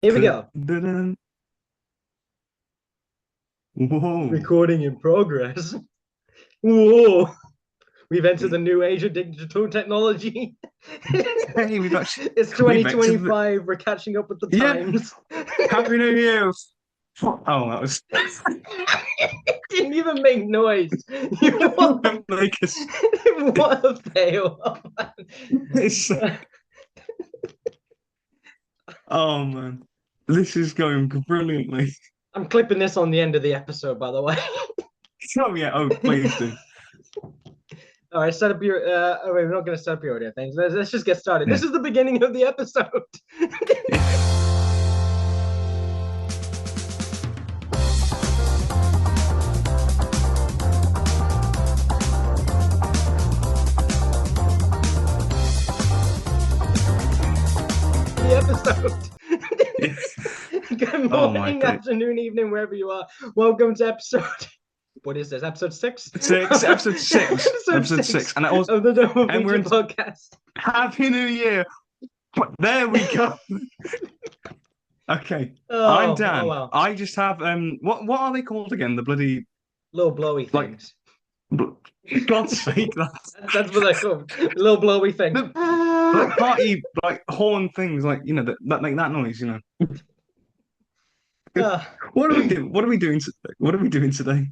Here we go. Dun-dun-dun. Whoa. Recording in progress. Whoa. We've entered the new age of digital technology. Hey, It's we've exited the 2025. We're catching up with the yeah. times. Happy New Year. Oh, that was It didn't even make noise. What, make us. what a fail. It's, oh man, this is going brilliantly. I'm clipping this on the end of the episode, by the way. Oh yeah. Oh, please do. All right, set up your. Oh, wait, we're not going to set up your audio things. Let's just get started. Yeah. This is the beginning of the episode. The episode. Yeah. Good Oh my morning, day. afternoon, evening, wherever you are. Welcome to episode. What is this? Episode six? Episode six, Episode episode six six, and it was, of the Double and we're Feature in Podcast. Happy New Year. There we go. Okay, I'm Oh Dan. well. I just have what are they called again? The bloody Little blowy like things. bl- God's sake, That's what they're called. Little blowy things. the like party like horn things like that make that noise. Uh, What are we doing? What are we doing today? What are we doing today?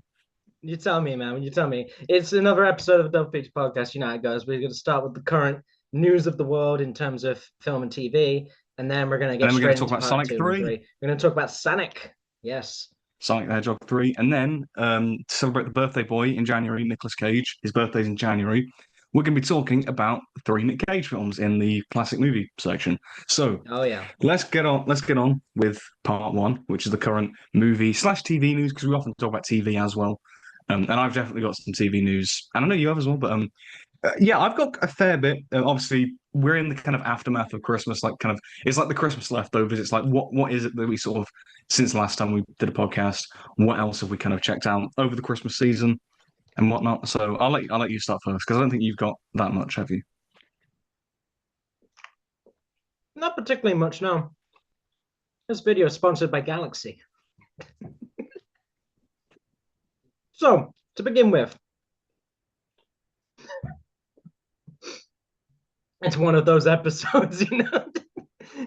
you tell me, man. You tell me. It's another episode of the Double Feature Podcast. You know how it goes. We're going to start with the current news of the world in terms of film and TV, and then we're going to And get then we're going straight to talk into about part Sonic two and 3, three. We're going to talk about Sonic. Yes. Sonic the Hedgehog 3, and then to celebrate the birthday boy in January, Nicolas Cage. His birthday's in January. We're going to be talking about three Nick Cage films in the classic movie section. So Oh yeah. let's get on. Let's get on with part one, which is the current movie slash TV news, because we often talk about TV as well. And I've definitely got some TV news, and I know you have as well. But yeah, I've got a fair bit. Obviously, we're in the kind of aftermath of Christmas, like kind of it's like the Christmas leftovers. It's like what is it that we sort of since last time we did a podcast? What else have we kind of checked out over the Christmas season and whatnot? So I'll let you start first because I don't think you've got that much, have you? Not particularly much, no. This video is sponsored by Galaxy. So, to begin with, it's one of those episodes, you know.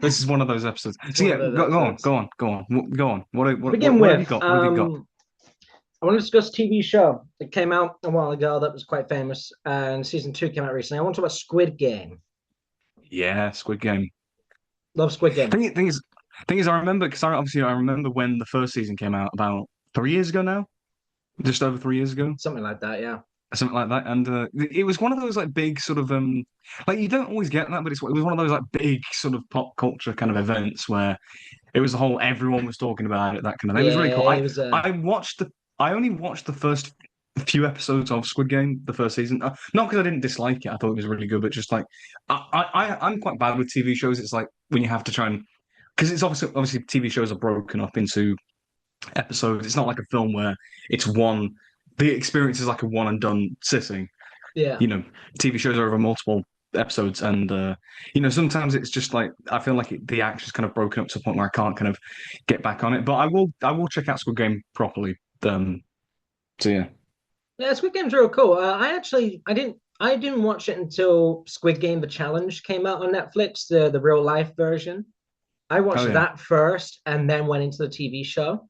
This is one of those episodes. It's So one yeah, of those go on, episodes. go on, go on, go on. To begin What have you with, got? What have you got? I want to discuss a TV show that came out a while ago that was quite famous, and season two came out recently. I want to talk about Squid Game. Yeah, Squid Game. Love Squid Game. Thing is, I remember because I remember when the first season came out about 3 years ago now, just over 3 years ago, Something like that, yeah. something like that. And it was one of those like big sort of like you don't always get that, but it was one of those like big sort of pop culture kind of events where it was the whole everyone was talking about it, that kind of thing. It was really cool. Yeah, it was a. I only watched the first few episodes of Squid Game, the first season. Not because I didn't dislike it, I thought it was really good, but just like I'm quite bad with TV shows. It's like when you have to try and because it's obviously TV shows are broken up into episodes. It's not like a film where it's one. The experience is like a one and done sitting. Yeah. You know, TV shows are over multiple episodes, and sometimes it's just like I feel like the action's kind of broken up to a point where I can't kind of get back on it. But I will check out Squid Game properly. So yeah. Yeah, Squid Game's real cool. I didn't watch it until Squid Game: The Challenge came out on Netflix, the real life version. I Oh watched yeah. that first and then went into the TV show.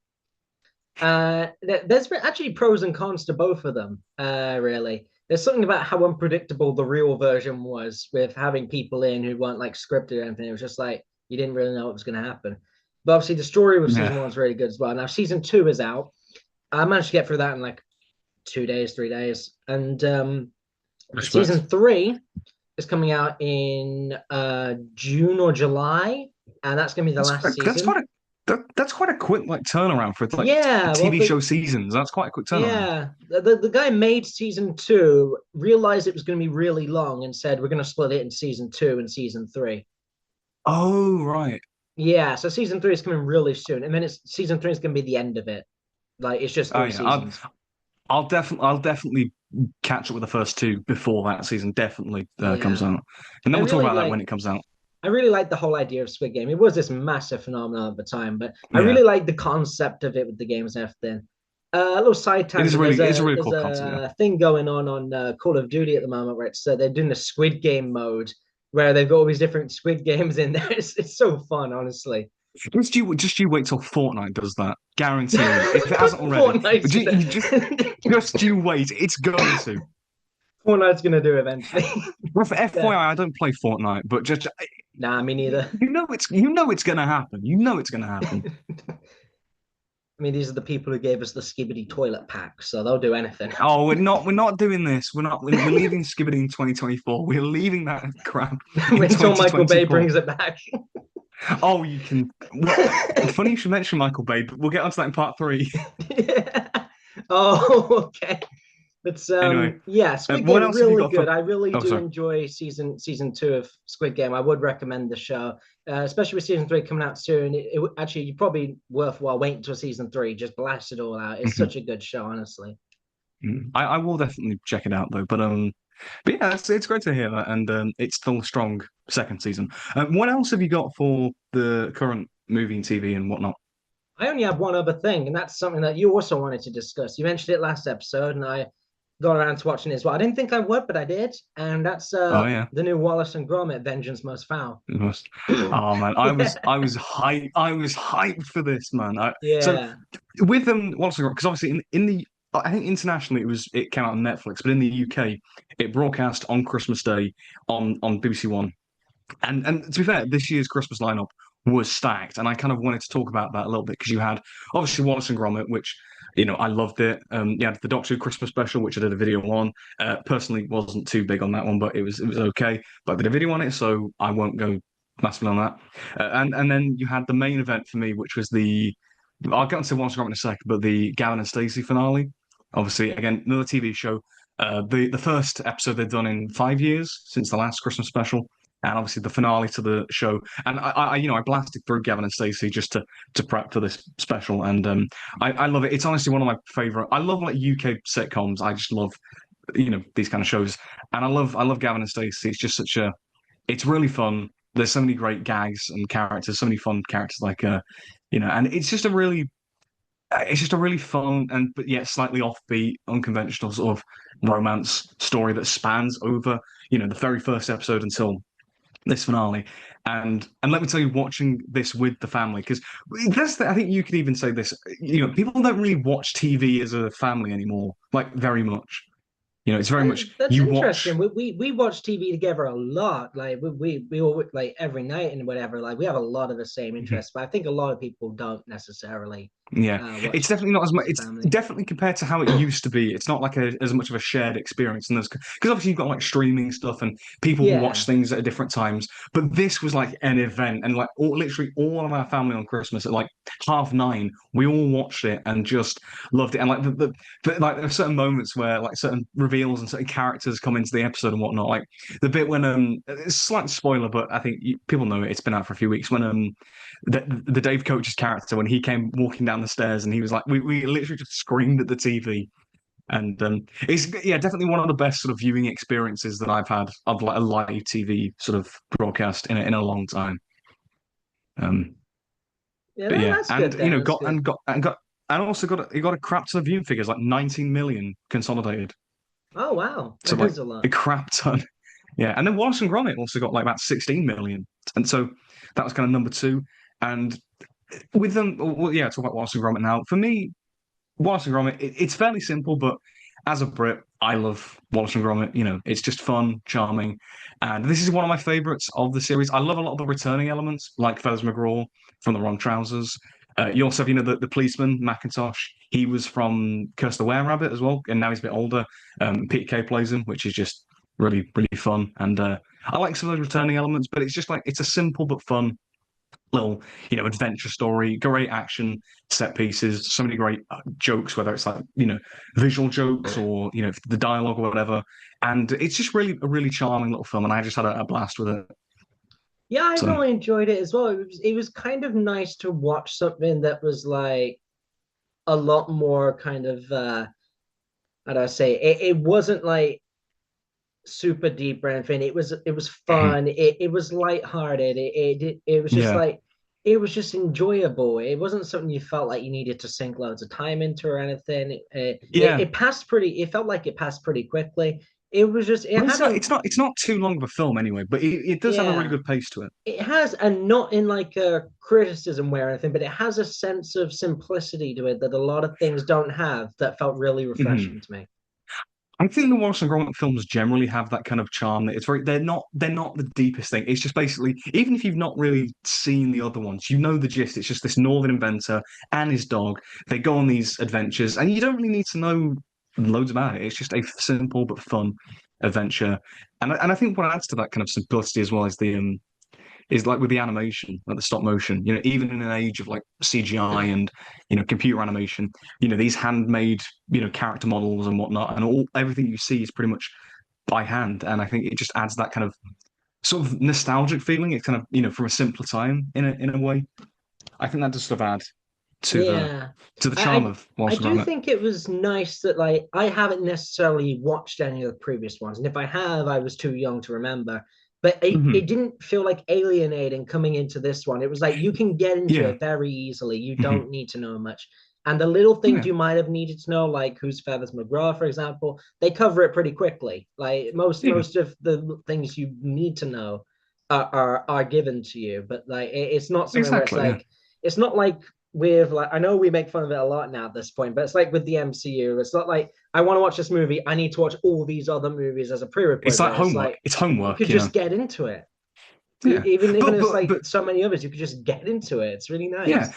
There's actually pros and cons to both of them, really. There's something about how unpredictable the real version was with having people in who weren't like scripted or anything. It was just like you didn't really know what was going to happen. But obviously, the story with season Yeah. one is really good as well. Now, season two is out. I managed to get through that in like 2 days, 3 days. And Respect. season three is coming out in June or July. And that's going to be the That's last quite, that's quite season. that's quite a quick like turnaround for like Yeah, well, TV show seasons. That's quite a quick turnaround. the guy made season two, realized it was going to be really long, and said we're going to split it in season two and season three. Oh right. Yeah, so season three is coming really soon, and then it's season three is going to be the end of it. Like it's just Oh three yeah. seasons. I'll definitely catch up with the first two before that season definitely comes Yeah, out, and I then we'll talk really about that when like. it comes out. I really like the whole idea of Squid Game. It was this massive phenomenon at the time, but I Yeah, really like the concept of it with the games and everything. A little side tangent. it's a really There's cool concept. Yeah. a thing going on Call of Duty at the moment where it's they're doing the Squid Game mode where they've got all these different Squid Games in there. It's so fun, honestly. Just you wait till Fortnite does that. Guarantee you. If it hasn't already, Fortnite's you gonna just you wait. It's going to. Fortnite's gonna do eventually. Well, for Yeah. FYI, I don't play Fortnite, but just Nah, me neither. you know it's gonna happen. You know it's gonna happen. I mean, these are the people who gave us the Skibidi toilet pack, so they'll do anything. Oh, we're not doing this. We're leaving Skibbity in 2024. We're leaving that crap in Until Michael Bay 2024. brings it back. Oh, you can. Well, funny you should mention Michael Bay, but we'll get onto that in part three. Yeah. Oh, okay. It's Anyway, yeah, Squid what Game else have you really got for? good. I really Oh, do sorry. enjoy season two of Squid Game. I would recommend the show, especially with season three coming out soon. Actually you probably worthwhile waiting until season three. Just blast it all out. It's Mhm. such a good show, honestly. I will definitely check it out though. But yeah, it's great to hear that, and it's still a strong second season. What else have you got for the current movie and TV and whatnot? I only have one other thing, and that's something that you also wanted to discuss. You mentioned it last episode, and I got around to watching it as well. I didn't think I would, but I did, and that's Oh yeah. the new Wallace and Gromit: Vengeance Most Foul. It must. Oh man, Yeah, I was hyped for this, man. So yeah. with them, what's because obviously in the I think internationally it came out on Netflix, but in the UK it broadcast on Christmas Day on BBC One. And to be fair, this year's Christmas lineup was stacked, and I kind of wanted to talk about that a little bit because you had obviously Wallace and Gromit, which I loved it. You had the Doctor Who Christmas special, which I did a video on. Personally, wasn't too big on that one, but it was okay. But I did a video on it, so I won't go massively on that. And then you had the main event for me, which was the I'll get onto Wallace and Gromit in a second, but the Gavin and Stacey finale. Obviously, again, another TV show. The first episode they've done in 5 years since the last Christmas special, and obviously the finale to the show. And I blasted through Gavin and Stacey just to prep for this special, and I love it. It's honestly one of my favorite. I love like UK sitcoms. I just love these kind of shows, and I love Gavin and Stacey. It's just it's really fun. There's so many great gags and characters, so many fun characters and it's just a really fun and but yet slightly offbeat, unconventional sort of romance story that spans over, the very first episode until this finale. And let me tell you, watching this with the family, because I think you could even say this, people don't really watch TV as a family anymore, like very much. It's very much That's you watch. interesting. We watch TV together a lot. Like we all like every night and whatever. Like we have a lot of the same Mhm. interests, but I think a lot of people don't necessarily Yeah, it's watch definitely not as much. as a It's family. definitely compared to how it used to be. It's not like as much of a shared experience, and there's because obviously you've got like streaming stuff and people will watch Yeah. things at different times. But this was like an event, and like literally all of our family on Christmas at like 9:30, we all watched it and just loved it. And like like there are certain moments where like certain reveals and certain characters come into the episode and whatnot. Like the bit when it's a slight spoiler, but I think people know it. It's been out for a few weeks when the Dave Coach's character when he came walking down the stairs and he was like we literally just screamed at the TV. And it's definitely one of the best sort of viewing experiences that I've had of like a live TV sort of broadcast in a long time. Um, Yeah, but yeah, that's and good then. That's good. and also got a crap ton of viewing figures, like 19 million consolidated. Oh wow, So that like is a a lot. crap ton. Yeah, and then Wallace and Gromit also got like about 16 million, and so that was kind of number two. And with them, well, yeah, talk about Wallace and Gromit now. For me, Wallace and Gromit, it's fairly simple, but as a Brit, I love Wallace and Gromit. It's just fun, charming, and this is one of my favorites of the series. I love a lot of the returning elements, like Feathers McGraw from The Wrong Trousers. You also have, the policeman, Macintosh. He was from Curse the Were-Rabbit as well, and now he's a bit older. Peter Kay plays him, which is just really, really fun. And I like some of those returning elements, but it's just like, it's a simple but fun little adventure story, great action set pieces, so many great jokes, whether it's like visual jokes or the dialogue or whatever, and it's just really a really charming little film, and I just had a blast with it. Yeah, I So really enjoyed it as well. It was kind of nice to watch something that was like a lot more kind of how do I say it wasn't like super deep or anything. It was Mhm. fun. It was lighthearted. It was just Yeah, like it was just enjoyable. It wasn't something you felt like you needed to sink loads of time into or anything. yeah. It passed pretty. It felt like it passed pretty quickly. It was just it But had a it's not too long of a film anyway, but it does have a really yeah. good pace to it. It has, and not in like a criticism way or anything, but it has a sense of simplicity to it that a lot of things don't have that felt really Mhm. refreshing to me. I think the Wallace and Gromit films generally have that kind of charm that it's very they're not the deepest thing. It's just basically even if you've not really seen the other ones, you know the gist. It's just this northern inventor and his dog. They go on these adventures, and you don't really need to know loads about it. It's just a simple but fun adventure. And I think what adds to that kind of simplicity as well is like with the animation, like the stop motion, even in an age of like CGI and, computer animation, these handmade, character models and whatnot, and everything you see is pretty much by hand. And I think it just adds that kind of sort of nostalgic feeling. It's kind of, from a simpler time in a way. I think that does sort of add to the Yeah. to the I, charm I of I Wallace and do Gromit. think it was nice that like I haven't necessarily watched any of the previous ones, and if I have, I was too young to remember. But it Hmm. didn't feel like alienating coming into this one. It was like you can get into Yeah. it very easily. You Hmm. don't need to know much. And the little things Yeah. you might have needed to know, like whose feathers McGraw, for example, they cover it pretty quickly. Like Yeah. most of the things you need to know are given to you. But like it's not something where Exactly. Yeah. it's not like with like I know we make fun of it a lot now at this point, but it's like with the MCU, it's not like I want to watch this movie, I need to watch all these other movies as a It's prerequisite. like It's homework. like It's you could homework. just get into it. Yeah. Even But it's but like but so many others, you could just get into it. It's really yeah. nice.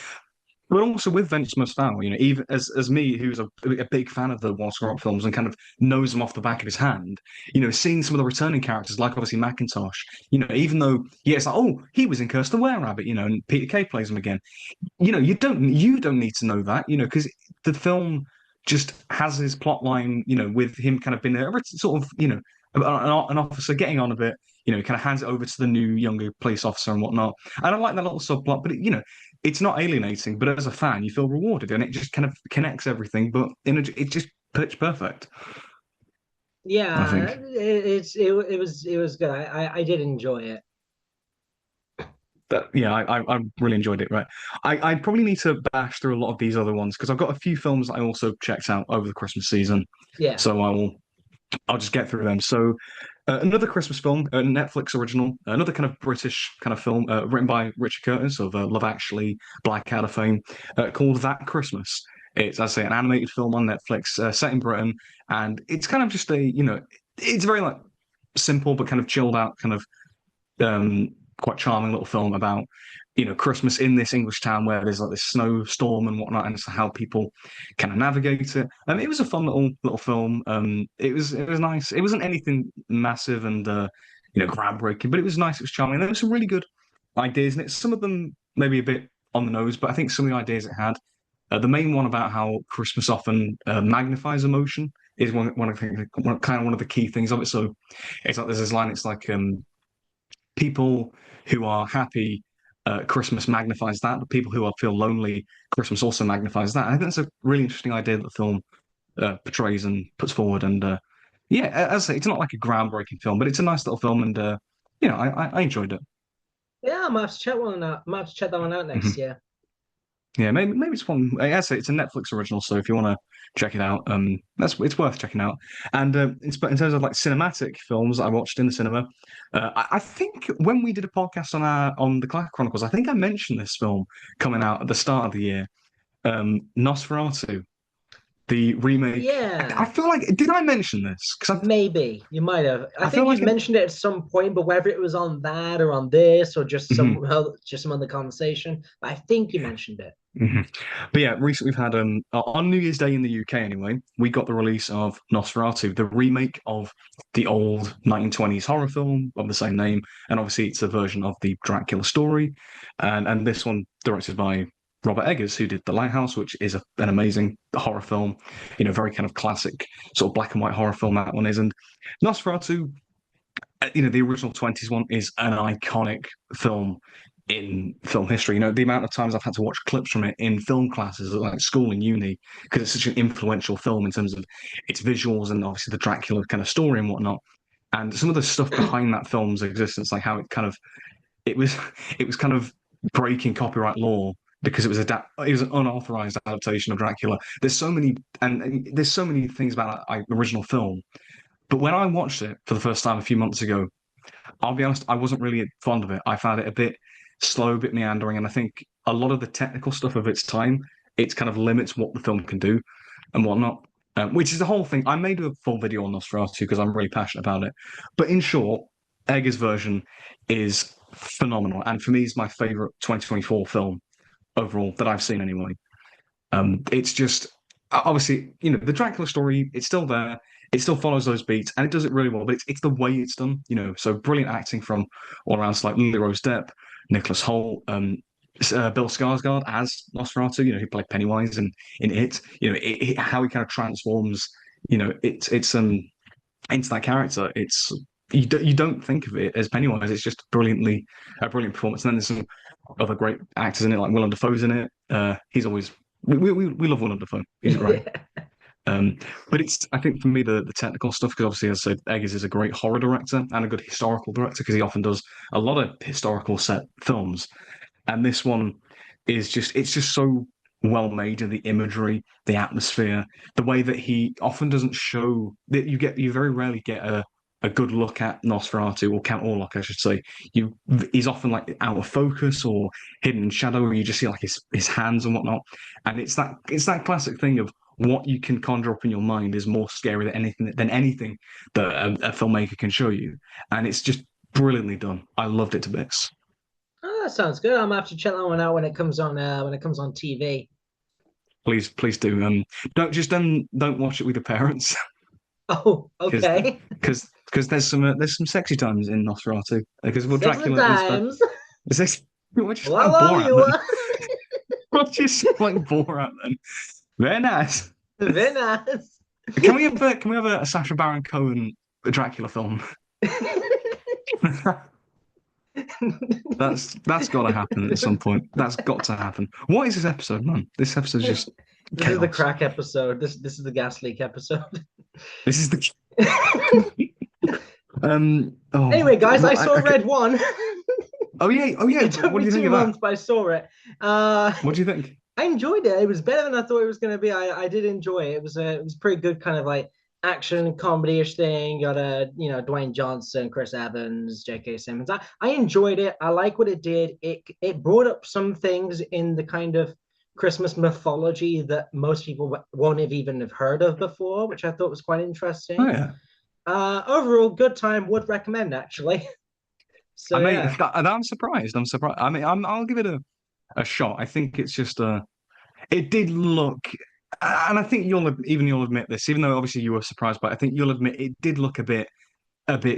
But also with Vince Mustafao, even as me, who's a big fan of the Walter Scott films and kind of knows them off the back of his hand, seeing some of the returning characters, like obviously Macintosh, even though, yeah, it's like, oh, he was in Curse the Were-Rabbit, and Peter Kay plays him again. You don't need to know that, because the film just has his plot line, with him kind of being there, sort of, an officer getting on a bit, kind of hands it over to the new younger police officer and whatnot. And I like that little subplot, but it's not alienating. But as a fan, you feel rewarded, and it just kind of connects everything. But it just pitch perfect, I Yeah, think. it was good. I did enjoy it. But yeah, I really enjoyed it. Right, I probably need to bash through a lot of these other ones because I've got a few films that I also checked out over the Christmas season. Yeah, So I'll just get through them. So another Christmas film, a Netflix original, another kind of British kind of film written by Richard Curtis of Love Actually, Blackadder fame, called That Christmas. It's, as I say, an animated film on Netflix set in Britain, and it's kind of just it's very like simple but kind of chilled out, kind of um, quite charming little film about Christmas in this English town where there's like this snowstorm and whatnot, and how people kind of navigate it. And it was a fun little film. It was nice. It wasn't anything massive and groundbreaking, but it was nice. It was charming. There were some really good ideas in it. Some of them maybe a bit on the nose, but I think some of the ideas it had. The main one about how Christmas often magnifies emotion is one I think one of the key things of it. So it's like there's this line. It's like people who are happy, Christmas magnifies that, but people who are feel lonely, Christmas also magnifies that. And I think that's a really interesting idea that the film portrays and puts forward. And yeah, as I say, it's not like a groundbreaking film, but it's a nice little film, and I enjoyed it. yeah. I might have to check one out. I might have to check that one out next Mhm. year. Yeah, maybe it's one. As I say, it's a Netflix original, so if you want to check it out, it's worth checking out. And in terms of like cinematic films that I watched in the cinema, I think when we did a podcast on the Clack Chronicles, I think I mentioned this film coming out at the start of the year, Nosferatu, the remake. I Yeah, feel like did I mention this? Because maybe you might have. I I feel think you like mentioned it at some point, but whether it was on that or on this or Mhm, just some other conversation, I think you mentioned it. mhm. But yeah, recently we've had on New Year's Day in the UK anyway, we got the release of Nosferatu, the remake of the old 1920s horror film of the same name, and obviously it's a version of the Dracula story, and this one directed by Robert Eggers, who did The Lighthouse, which is an amazing horror film, very kind of classic sort of black and white horror film that one is, and Nosferatu, the original 20s one is an iconic film in film history. The amount of times I've had to watch clips from it in film classes at like school and uni because it's such an influential film in terms of its visuals and obviously the Dracula kind of story and whatnot. and some of the stuff behind that film's existence, like how it was it was kind of breaking copyright law because it was an unauthorized adaptation of Dracula. And there's so many things about that original film. But when I watched it for the first time a few months ago, I'll be honest, I wasn't really fond of it. I found it a bit slow, a bit meandering, and I think a lot of the technical stuff of its time, it kind of limits what the film can do and whatnot. Which is the whole thing. I made a full video on Nosferatu because I'm really passionate about it. But in short, Eggers' version is phenomenal, and for me, it's my favorite 2024 film overall that I've seen anyway. It's just obviously, the Dracula story, it's still there. It still follows those beats and it does it really well, but it's the way it's done, So brilliant acting from all around, so like Lily Rose Depp, Nicholas Hoult, Bill Skarsgård as Nosferatu, who played Pennywise and in it, how he kind of transforms, it's into that character. It's you don't think of it as Pennywise. It's just a brilliant performance. And then there's some other great actors in it, like Willem Dafoe's in it. He's always we love Willem Dafoe. He's great. But I think for me the technical stuff, because obviously as I said, Eggers is a great horror director and a good historical director because he often does a lot of historical set films, and this one it's just so well made, and the imagery, the atmosphere, the way that he often doesn't show that you very rarely get a good look at Nosferatu, or Count Orlok, I should say. He's often like out of focus or hidden in shadow, or you just see like his hands and whatnot. And it's that classic thing of what you can conjure up in your mind is more scary than anything that a filmmaker can show you. And it's just brilliantly done. I loved it to bits. Oh, that sounds good. I'm gonna have to check that one out when it comes on TV. Please do. Don't watch it with your parents. Oh, because okay. because there's some sexy times in Nosferatu. Because well, Six Dracula is times. is this what you Well, I like love Borat then? you. What you like Borat then? Very nice. Very nice. Can we have a Sacha Baron Cohen Dracula film? That's got to happen at some point. That's got to happen. What is this episode, man? This episode's just This chaos. is the crack episode. This is the gas leak episode. This is the Anyway, guys, I saw Red One. Oh yeah. It took What do me you think two of that? months, but I saw it. What do you think? I enjoyed it. It was better than I thought it was going to be. I did enjoy it. It was pretty good, kind of like action comedy-ish thing. Got Dwayne Johnson, Chris Evans, J.K. Simmons. I enjoyed it. I like what it did. It brought up some things in the kind of Christmas mythology that most people won't have even have heard of before, which I thought was quite interesting. Oh yeah. Overall, good time. Would recommend actually. So yeah. I'm surprised. I'm surprised. I mean, I'll give it a shot. I think it's just it did look, and I think you'll admit this, even though obviously you were surprised, but I think you'll admit it did look a bit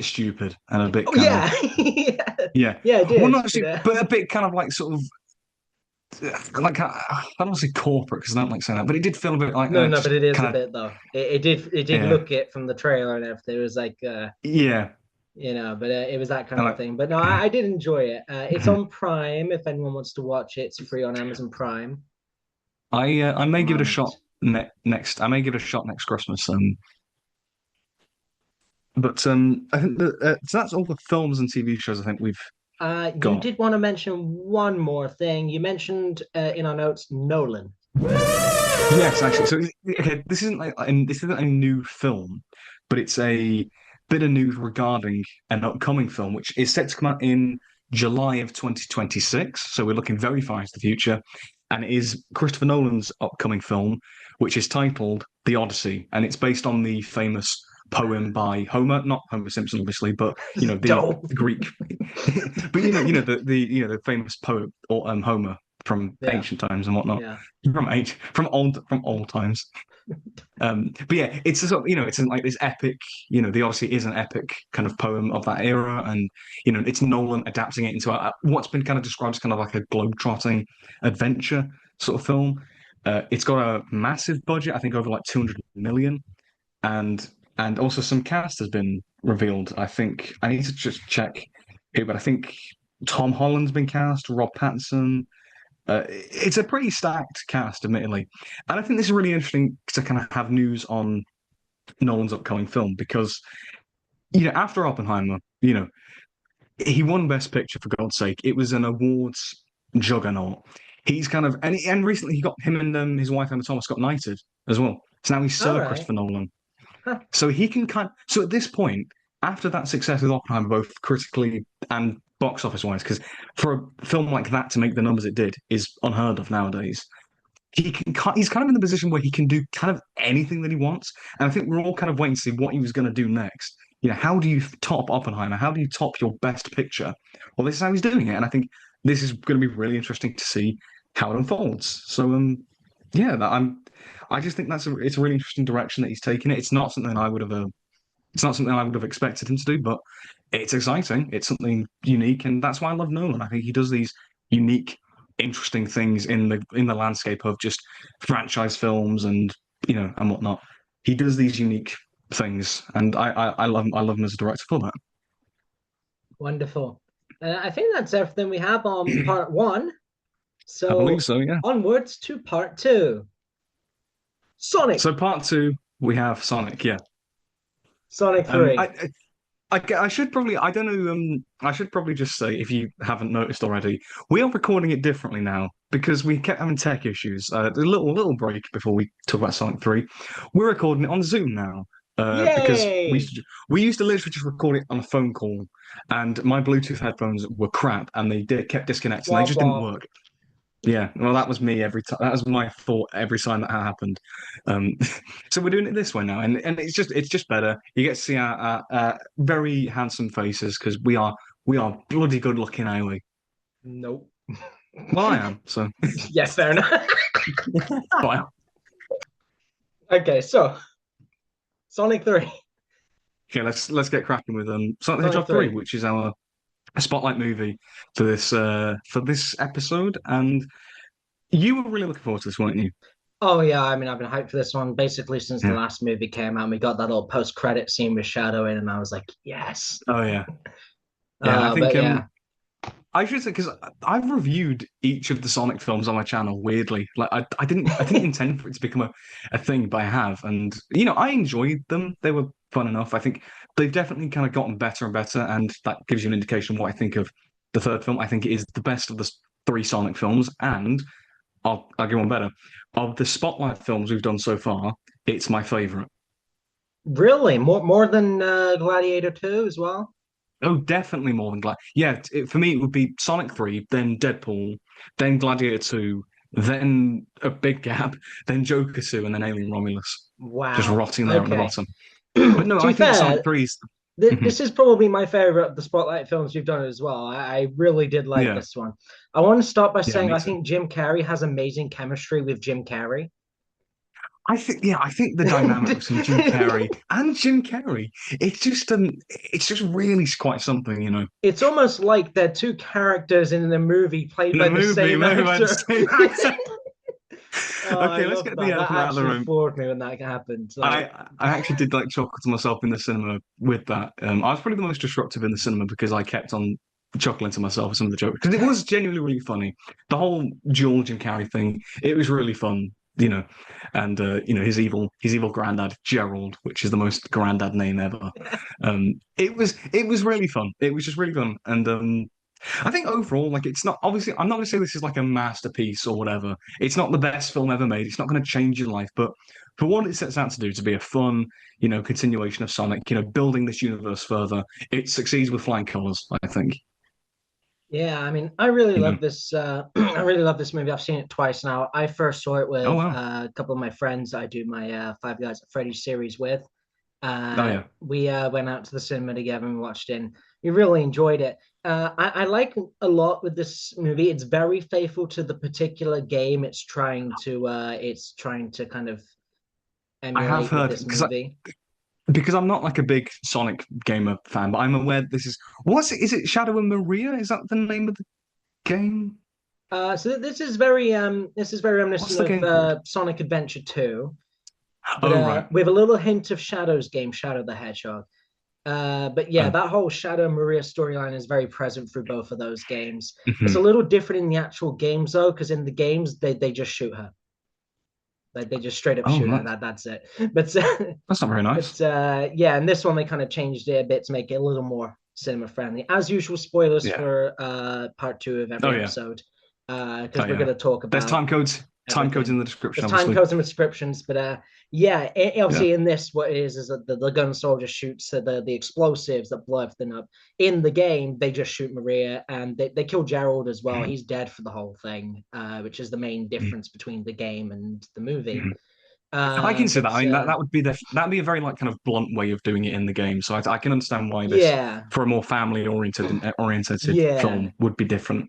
stupid and a bit Oh kind yeah. of Yeah. yeah. It did. Well, not stupid, but a bit kind of like sort of like I don't want to say corporate because I don't like saying that, but it did feel a bit like No, just but it is a kind of bit though. It did yeah look it from the trailer and everything. It was like yeah. but it was that kind And of thing. But no, I did enjoy it. It's on Prime if anyone wants to watch it. It's free on Amazon Prime I at the may give it a shot moment. next. I may give it a shot next Christmas. But I think so that's all the films and TV shows I think we've You got. did want to mention one more thing. You mentioned in our notes Nolan. Yes, actually. So okay, this isn't a new film, but it's a bit of news regarding an upcoming film, which is set to come out in July of 2026. So we're looking very far into the future, and it is Christopher Nolan's upcoming film, which is titled The Odyssey, and it's based on the famous poem by Homer, not Homer Simpson, obviously, but the Dope. Greek, but the famous poet or Homer from Yeah, ancient times and whatnot yeah. from old times. But yeah, it's a sort of, it's like this epic, the Odyssey is an epic kind of poem of that era, and it's Nolan adapting it into what's been kind of described as kind of like a globe-trotting adventure sort of film. It's got a massive budget, I think over like 200 million, and also some cast has been revealed. I think I need to just check here, but I think Tom Holland's been cast, Rob Pattinson. It's a pretty stacked cast, admittedly. And I think this is really interesting to kind of have news on Nolan's upcoming film because after Oppenheimer, he won Best Picture for God's sake. It was an awards juggernaut. He's kind of and recently he got him and his wife Emma Thomas got knighted as well. So now he's All Sir right. Christopher Nolan. Huh. So he can so at this point, after that success with Oppenheimer, both critically and box office wise, because for a film like that to make the numbers it did is unheard of nowadays. He's kind of in the position where he can do kind of anything that he wants. And I think we're all kind of waiting to see what he was going to do next. How do you top Oppenheimer? How do you top your best picture? Well, this is how he's doing it. And I think this is going to be really interesting to see how it unfolds. So, yeah, I just think it's a really interesting direction that he's taken it. It's not something I would have expected him to do, but it's exciting. It's something unique, and that's why I love Nolan. I think he does these unique, interesting things in the landscape of just franchise films and whatnot. He does these unique things, and I love him as a director for that. Wonderful. I think that's everything we have on part one. I believe So so, yeah. onwards to part two. Sonic. So part two, we have Sonic, yeah. Sonic Um, 3. I should probably I don't know I should probably just say if you haven't noticed already, we are recording it differently now because we kept having tech issues. A little break before we talk about Sonic 3. We're recording it on Zoom now. Because Yay! we used to literally just record it on a phone call, and my Bluetooth headphones were crap, and kept disconnecting. They Womp just didn't womp. work. Yeah, well, that was me every time. That was my thought every time that happened. Um, so we're doing it this way now, and it's just better. You get to see our very handsome faces because we are bloody good looking, are we? Nope. Well, I am. So, Yeah, fair enough. wow. Okay, so Sonic 3. Okay, let's get cracking with Sonic the Sonic Hedgehog 3, 3. which is our spotlight movie for this episode, and you were really looking forward to this, weren't you? Oh yeah, I mean I've been hyped for this one basically since the Yeah. last movie came out. And we got that little post-credit scene with Shadow in, and I was like, yes. Oh yeah. Yeah, I But think yeah, I should say because I've reviewed each of the Sonic films on my channel. Weirdly, like I didn't intend for it to become a thing, but I have, and I enjoyed them. They were fun enough. I think they've definitely kind of gotten better and better, and that gives you an indication of what I think of the third film. I think it is the best of the three Sonic films, and I'll give one better. Of the Spotlight films we've done so far, it's my favorite. really more than Gladiator 2 as well. Oh, definitely more than Glad. Yeah, for me, it would be Sonic 3, then Deadpool, then Gladiator 2, then a big gap, then Joker 2, and then Alien Romulus. Just Wow. rotting there at the Okay. bottom. But no, To be I think Sonic fair, 3 is. Mhm. this is probably my favorite of the Spotlight films you've done as well. I really did like Yeah, this one. I want to start by yeah, saying me I too. think Jim Carrey has amazing chemistry with Jim Carrey. I think the dynamic between Jim Carrey and Jim Carrey, it's just really quite something. It's almost like they're two characters in the movie played In the by the movie, same maybe by the actor. same actor. Oh, I Okay, let's love get the that. That elephant out of the actually room. floored me when that happened. I Like, I actually did like chuckle to myself in the cinema with that. I was probably the most disruptive in the cinema because I kept on chuckling to myself at some of the jokes because it was genuinely really funny. The whole George and Carrie thing, it was really fun. And his evil granddad Gerald, which is the most granddad name ever. It was really fun. It was just really fun, and I think overall, like, it's not obviously. I'm not going to say this is like a masterpiece or whatever. It's not the best film ever made. It's not going to change your life, but for what it sets out to do, to be a fun, continuation of Sonic, building this universe further, it succeeds with flying colors. I think. yeah, I mean, I really You know. love this. I really love this movie. I've seen it twice now. I first saw it Oh with wow. a couple of my friends. I do my Five Guys at Freddy's series with. Oh yeah. We went out to the cinema together and watched it. And we really enjoyed it. I like a lot with this movie. It's very faithful to the particular game it's trying to kind of I have emulate with heard this movie. because I'm not like a big Sonic gamer fan, but I'm aware this is what's it? Is it Shadow and Maria? Is that the name of the game? So this is very What's reminiscent the of game called? Sonic Adventure 2, but Oh right. with a little hint of Shadow's game, Shadow the Hedgehog. But yeah, Oh. that whole Shadow Maria storyline is very present through both of those games. It's Mhm. a little different in the actual games though, because in the games they just shoot her. Like they just straight up Oh, shoot her. That's it. But that's not very nice. but yeah, and this one they kind of changed it a bit to make it a little more cinema friendly. As usual, spoilers Yeah. for part two of Oh every yeah. episode, Oh because we're yeah. going to talk There's about time codes everything. in the description, There's time obviously. codes and descriptions, but yeah, Yeah. obviously in this, what it is that the gun soldier shoots the explosives that blow everything up. In the game, they just shoot Maria, and they kill Gerald as well. Mhm. He's dead for the whole thing, which is the main difference between the game and the movie. Mhm. I can see that. But I mean, that would be that'd be a very like kind of blunt way of doing it in the game. So I can understand why this, yeah, for a more family oriented yeah, film, would be different.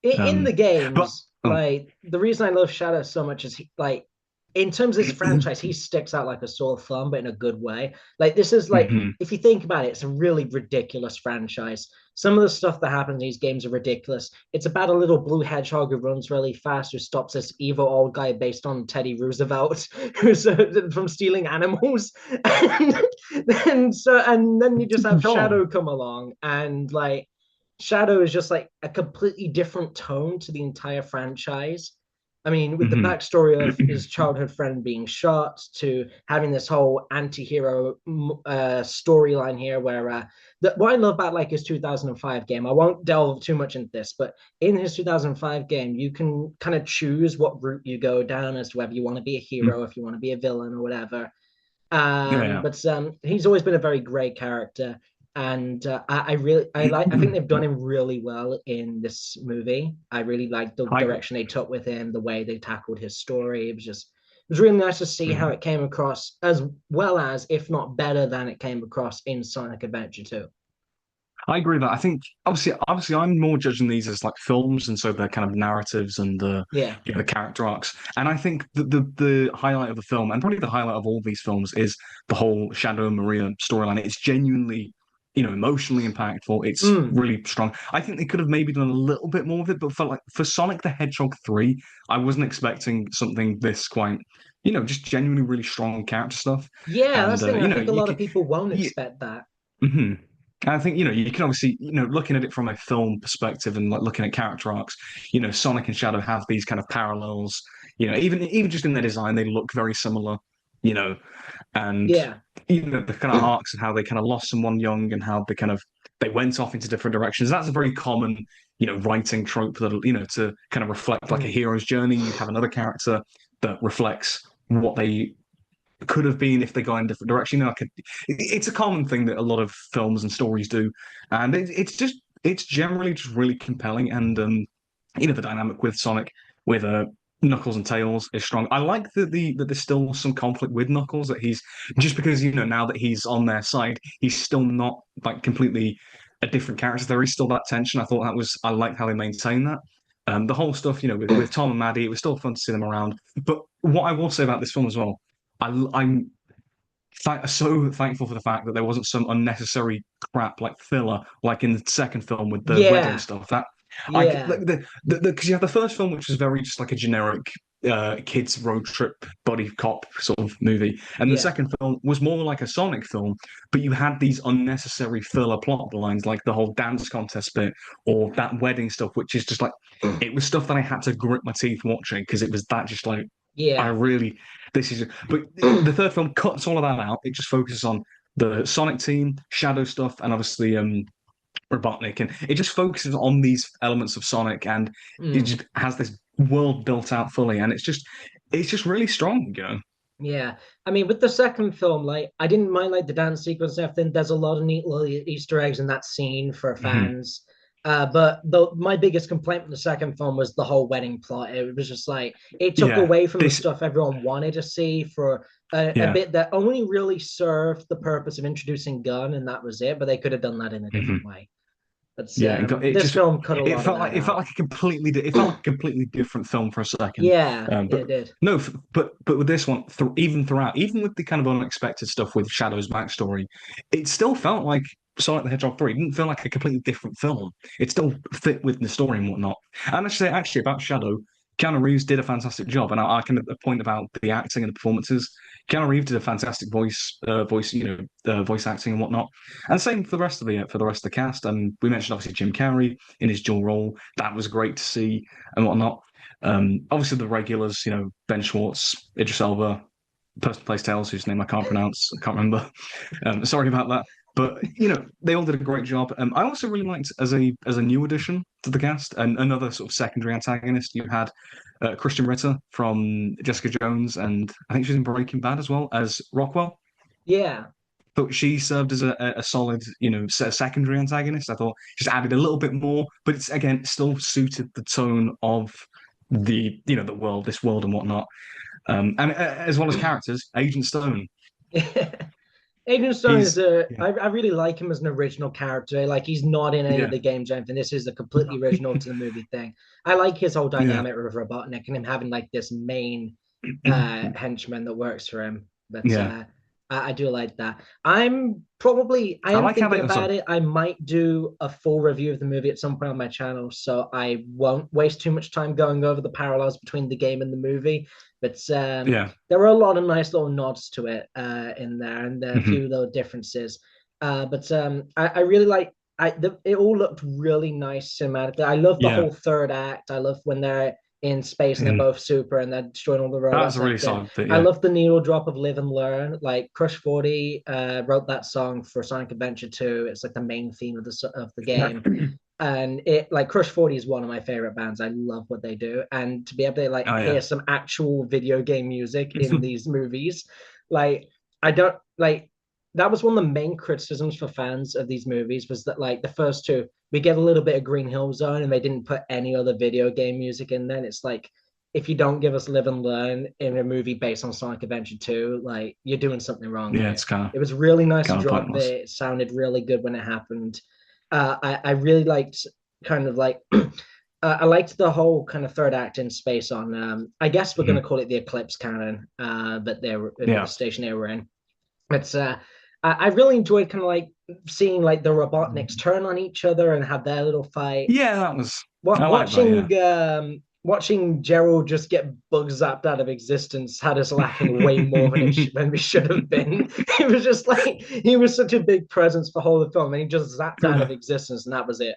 in the But games, like the reason I love Shadow so much is like in terms of this franchise, he sticks out like a sore thumb, but in a good way. Like this is like mhm. if you think about it, it's a really ridiculous franchise. Some of the stuff that happens in these games are ridiculous. It's about a little blue hedgehog who runs really fast, who stops this evil old guy based on Teddy Roosevelt, who's from stealing animals, and then you just have Sure. Shadow come along and like Shadow is just like a completely different tone to the entire franchise. I mean, with the Mhm. backstory of his childhood friend being shot to having this whole anti-hero storyline here where what I love about like his 2005 game, I won't delve too much into this, but in his 2005 game, you can kind of choose what route you go down as to whether you want to be a hero, if you want to be a villain or whatever. Yeah, yeah. But he's always been a very great character, and I really I think they've done him really well in this movie. I really like the I direction they took with him, the way they tackled his story. It was really nice to see how mhm. it came across, as well as if not better than it came across in Sonic Adventure 2. I agree with that. I think obviously I'm more judging these as like films, and so they're kind of narratives and Yeah, the character arcs. And I think the highlight of the film, and probably the highlight of all these films, is the whole Shadow and Maria storyline. It's genuinely, emotionally impactful. It's mm. really strong. I think they could have maybe done a little bit more of it, but for Sonic the Hedgehog 3, I wasn't expecting something this quite, just genuinely really strong character stuff. Yeah, And that's the thing. I think a you lot can. of people won't You, expect that. mhm. And I think, you can obviously, looking at it from a film perspective and like looking at character arcs, Sonic and Shadow have these kind of parallels, even just in their design, they look very similar, you know, and Yeah, the kind of arcs and how they kind of lost someone young and how they went off into different directions. That's a very common, writing trope that, to kind of reflect like a mm. hero's journey. You have another character that reflects what they could have been if they go in a different direction. It's a common thing that a lot of films and stories do, and it's generally just really compelling. And the dynamic with Sonic with Knuckles and Tails is strong. I like that there's still some conflict with Knuckles, that he's just because now that he's on their side, he's still not like completely a different character. There is still that tension. I liked how they maintained that. The whole stuff, with Tom and Maddie, it was still fun to see them around. But what I will say about this film as well, I'm so thankful for the fact that there wasn't some unnecessary crap like filler, like in the second film with the wedding Yeah, stuff. That I yeah, like because you have the first film, which was very just like a generic kids road trip buddy cop sort of movie, and the yeah, second film was more like a Sonic film, but you had these unnecessary filler plot lines, like the whole dance contest bit or that wedding stuff, which is just like it was stuff that I had to grit my teeth watching because it was that just like I yeah. really, this is, but the third film cuts all of that out. It just focuses on the Sonic team, Shadow stuff, and obviously Robotnik, and it just focuses on these elements of Sonic, and it Mm. just has this world built out fully, and it's just really strong, Yeah, I mean, with the second film, like I didn't mind like the dance sequence and everything. There's a lot of neat little Easter eggs in that scene for Mhm. fans. But my biggest complaint with the second film was the whole wedding plot. It was just like it took Yeah, away from the this, stuff everyone wanted to see for a yeah. bit that only really served the purpose of introducing Gunn, and that was it. But they could have done that in a different Mhm. way. But Yeah, it this just film cut a lot of that it felt out. like it felt like a completely different film for a second. Yeah, But it did. no, but with this one, even throughout, even with the kind of unexpected stuff with Shadow's backstory, it still felt like Sonic the Hedgehog 3. It didn't feel like a completely different film. It still fit with the story and whatnot. And actually about Shadow, Keanu Reeves did a fantastic job, and I can point about the acting and the performances. Keanu Reeves did a fantastic voice acting and whatnot, and same for the rest of the cast. And we mentioned obviously Jim Carrey in his dual role. That was great to see and whatnot. Obviously the regulars, Ben Schwartz, Idris Elba, the person who plays Tails, whose name I can't pronounce, I can't remember. Sorry about that. But they all did a great job. I also really liked as a new addition to the cast and another sort of secondary antagonist. You had Christian Ritter from Jessica Jones, and I think she's in Breaking Bad as well as Rockwell. Yeah. But she served as a solid, secondary antagonist. I thought just added a little bit more, but it's again still suited the tone of the world, this world and whatnot. And as well as characters, Agent Stone. Agent Stone is He's a. yeah, I really like him as an original character. Like he's not in any of yeah, the games or anything. This is a completely original to the movie thing. I like his whole yeah. dynamic with Robotnik and him having like this main henchman that works for him. But Yeah, I do like that. I I am like how thinking they. Oh, sorry. about it. I might do a full review of the movie at some point on my channel, so I won't waste too much time going over the parallels between the game and the movie. But Yeah, there were a lot of nice little nods to it in there, and a hmm few little differences. But I really like. It all looked really nice cinematically. I love the yeah. whole third act. I love when they're in space and they're Mm. both super and they're destroying all the That's robots a and really everything. solid bit. I Yeah, love the needle drop of Live and Learn. Like Crush 40 wrote that song for Sonic Adventure 2. It's like the main theme of the game. And it like Crush 40 is one of my favorite bands. I love what they do. And to be able to like oh hear yeah, some actual video game music in these movies, like I don't like that was one of the main criticisms for fans of these movies was that like the first two, we get a little bit of Green Hill Zone and they didn't put any other video game music in there. And it's like if you don't give us Live and Learn in a movie based on Sonic Adventure 2, like you're doing something wrong yeah. here. It's kind of It was really nice to drop pointless. it. It sounded really good when it happened. I really liked kind of like I liked the whole kind of third act in space on I guess we're gonna Mhm. call it the Eclipse Cannon, but they were the Yeah, station they were in. It's I really enjoyed kind of like seeing like the Robotniks turn on each other and have their little fight. yeah. That was. What I like that. Yeah. watching Gerald just get bug zapped out of existence had us laughing way more than when we should have been. It was just like he was such a big presence for the whole of the film, and he just zapped out of existence, and that was it.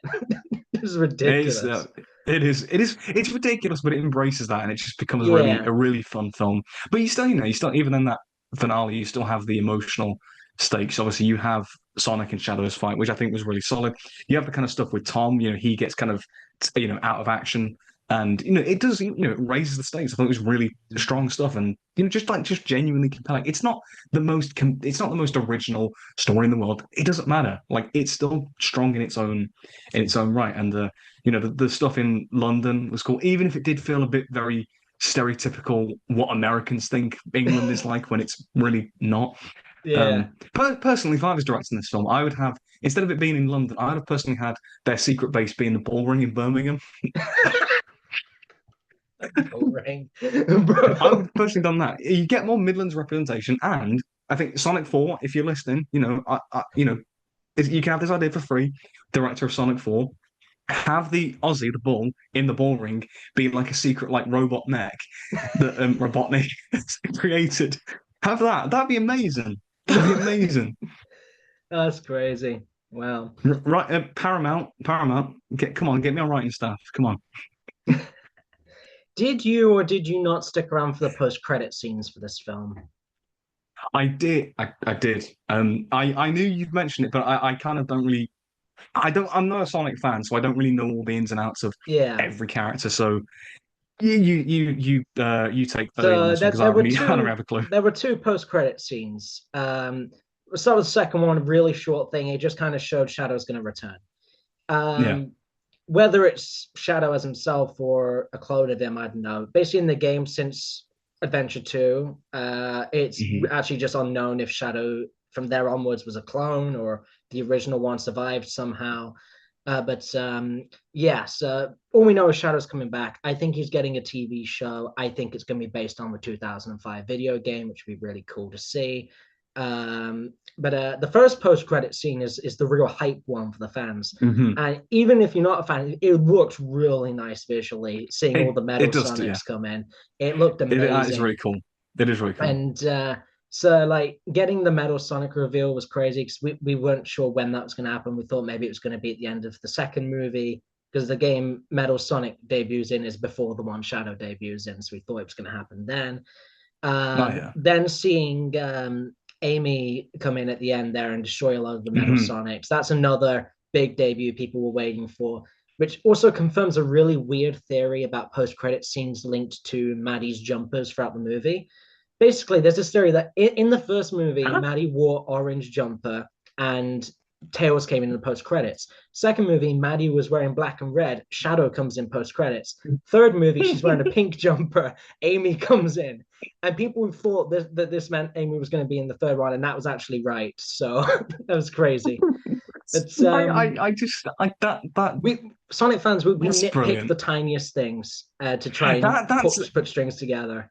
It was It's ridiculous. it's ridiculous, but it embraces that, and it just becomes really Yeah, a really fun film. But you still even in that finale, you still have the emotional stakes. Obviously, you have Sonic and Shadow's fight, which I think was really solid. You have the kind of stuff with Tom. He gets kind of out of action, and it does. It raises the stakes. I thought it was really strong stuff, and just genuinely compelling. It's not the most original story in the world. It doesn't matter. Like it's still strong in its own right, and the stuff in London was cool, even if it did feel a bit very stereotypical what Americans think England is like when it's really not. yeah. Personally, if I was directing this film, I would have, instead of it being in London, I would have personally had their secret base being the Bullring in Birmingham. Boring, I would bro. have personally done that. You get more Midlands representation, and I think Sonic 4, if you're listening, you can have this idea for free. Director of Sonic 4, have the Aussie, the bull, in the ball ring be like a secret like robot mech that Robotnik has created. Have that. That'd be amazing. That'd be amazing. That's crazy. Wow. Right, Paramount. Come on, get me on writing staff. Come on. Did you or did you not stick around for the post-credit scenes for this film? I did. I did. I knew you'd mentioned it, but I kind of don't really. I'm not a Sonic fan, so I don't really know all the ins and outs of Yeah. every character. So you take the lead on So this one because there were I don't have a clue. two post-credit scenes. So the second one, a really short thing. It just kind of showed Shadow's going to return. Yeah. Um, whether it's Shadow as himself or a clone of him, I don't know. Basically, in the game since Adventure 2, it's Mhm. actually just unknown if Shadow from there onwards was a clone or the original one survived somehow. But yes, all we know is Shadow's coming back. I think he's getting a TV show. I think it's going to be based on the 2005 video game, which would be really cool to see. But the first post-credit scene is the real hype one for the fans. Hmm. And even if you're not a fan, it looks really nice visually, seeing all the metal It does, yeah. Sonics come in. It looked That is really amazing. cool. It is really cool. And so like getting the Metal Sonic reveal was crazy because we weren't sure when that was going to happen. We thought maybe it was going to be at the end of the second movie because the game Metal Sonic debuts in is before the one Shadow debuts in. So we thought it was going to happen then. Oh yeah. Then seeing Amy come in at the end there and destroy a lot of the Metal Hmm. Sonics, that's another big debut people were waiting for, which also confirms a really weird theory about post-credit scenes linked to Maddie's jumpers throughout the movie. Basically, there's this theory that in the first movie, Maddie wore orange jumper and Tails came in the post credits. Second movie, Maddie was wearing black and red. Shadow comes in post credits. Third movie, she's wearing a pink jumper. Amy comes in, and people thought that this meant Amy was going to be in the third one, and that was actually right. So that was crazy. It's I just I that we Sonic fans we that's nitpick the brilliant. tiniest things to try and That's put strings together.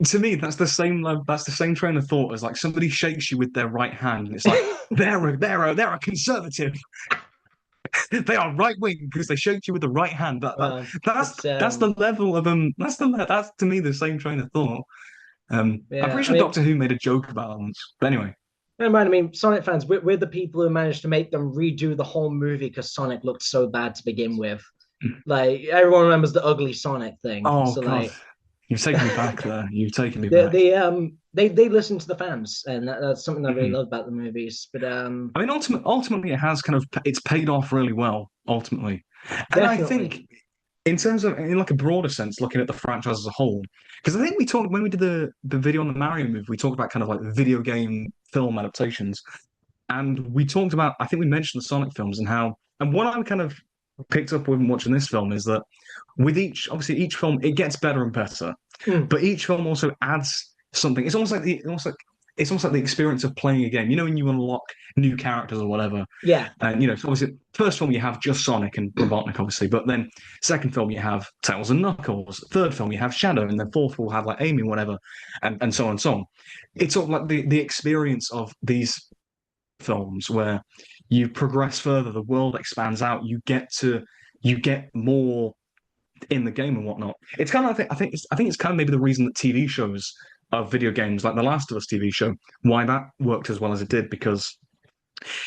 to me, that's the same train of thought as like somebody shakes you with their right hand, and it's like they're a conservative. They are right wing because they shake you with the right hand. Well, it's That's the level of that's to me the same train of thought. I'm yeah. pretty I sure mean, Doctor Who made a joke about that once. But anyway, never mind. I mean, Sonic fans, we're the people who managed to make them redo the whole movie because Sonic looked so bad to begin with. Like everyone remembers the ugly Sonic thing. oh So God, like you've taken me back there. You've taken me they back. they listen to the fans, and that's something I really Mhm. love about the movies. But I mean, ultimately, it has kind of it's paid off really well. Ultimately, and I definitely, think in terms of in like a broader sense, looking at the franchise as a whole, because I think we talked when we did the video on the Mario movie, we talked about kind of like video game film adaptations, and we talked about I think we mentioned the Sonic films and how and what I kind of picked up when watching this film is that with each film it gets better and better, mm, but each film also adds something. It's almost like the experience of playing a game. You know, when you unlock new characters or whatever, yeah, and you know, so obviously, first film you have just Sonic and Robotnik, obviously, but then second film you have Tails and Knuckles. Third film you have Shadow, and then fourth will have like Amy, whatever, and so on and so on. It's sort of like the experience of these films where you progress further, the world expands out, you get more in the game and whatnot. It's kind of I think it's kind of maybe the reason that TV shows of video games like the Last of Us TV show why that worked as well as it did because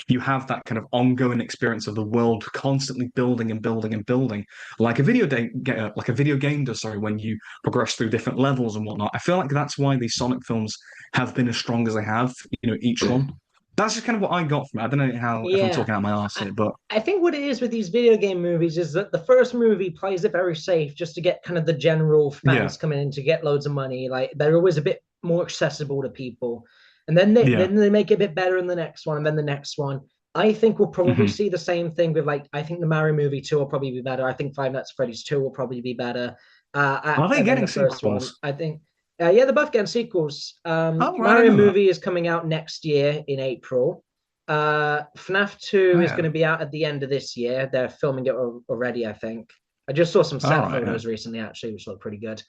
you have that kind of ongoing experience of the world constantly building and building and building, like like a video game does. Sorry, when you progress through different levels and whatnot. I feel like that's why these Sonic films have been as strong as they have. You know, each one. That's just kind of what I got from it. I don't know how if I'm yeah. talking out my ass I, here, but I think what it is with these video game movies is that the first movie plays it very safe just to get kind of the general yeah, fans coming in to get loads of money. Like they're always a bit more accessible to people. And yeah, then they make it a bit better in the next one, and then the next one. I think we'll probably hmm see the same thing with like I think the Mario movie 2 will probably be better. I think Five Nights at Freddy's 2 will probably be better. Are they Than getting the first one. sequels? I think yeah, they're both getting sequels. Oh, right, I Mario didn't know that. movie is coming out next year in April. FNAF 2 Oh, is going yeah. to be out at the end of this year. They're filming it already, I think. I just saw some All set right, yeah. photos recently, actually, which look pretty good.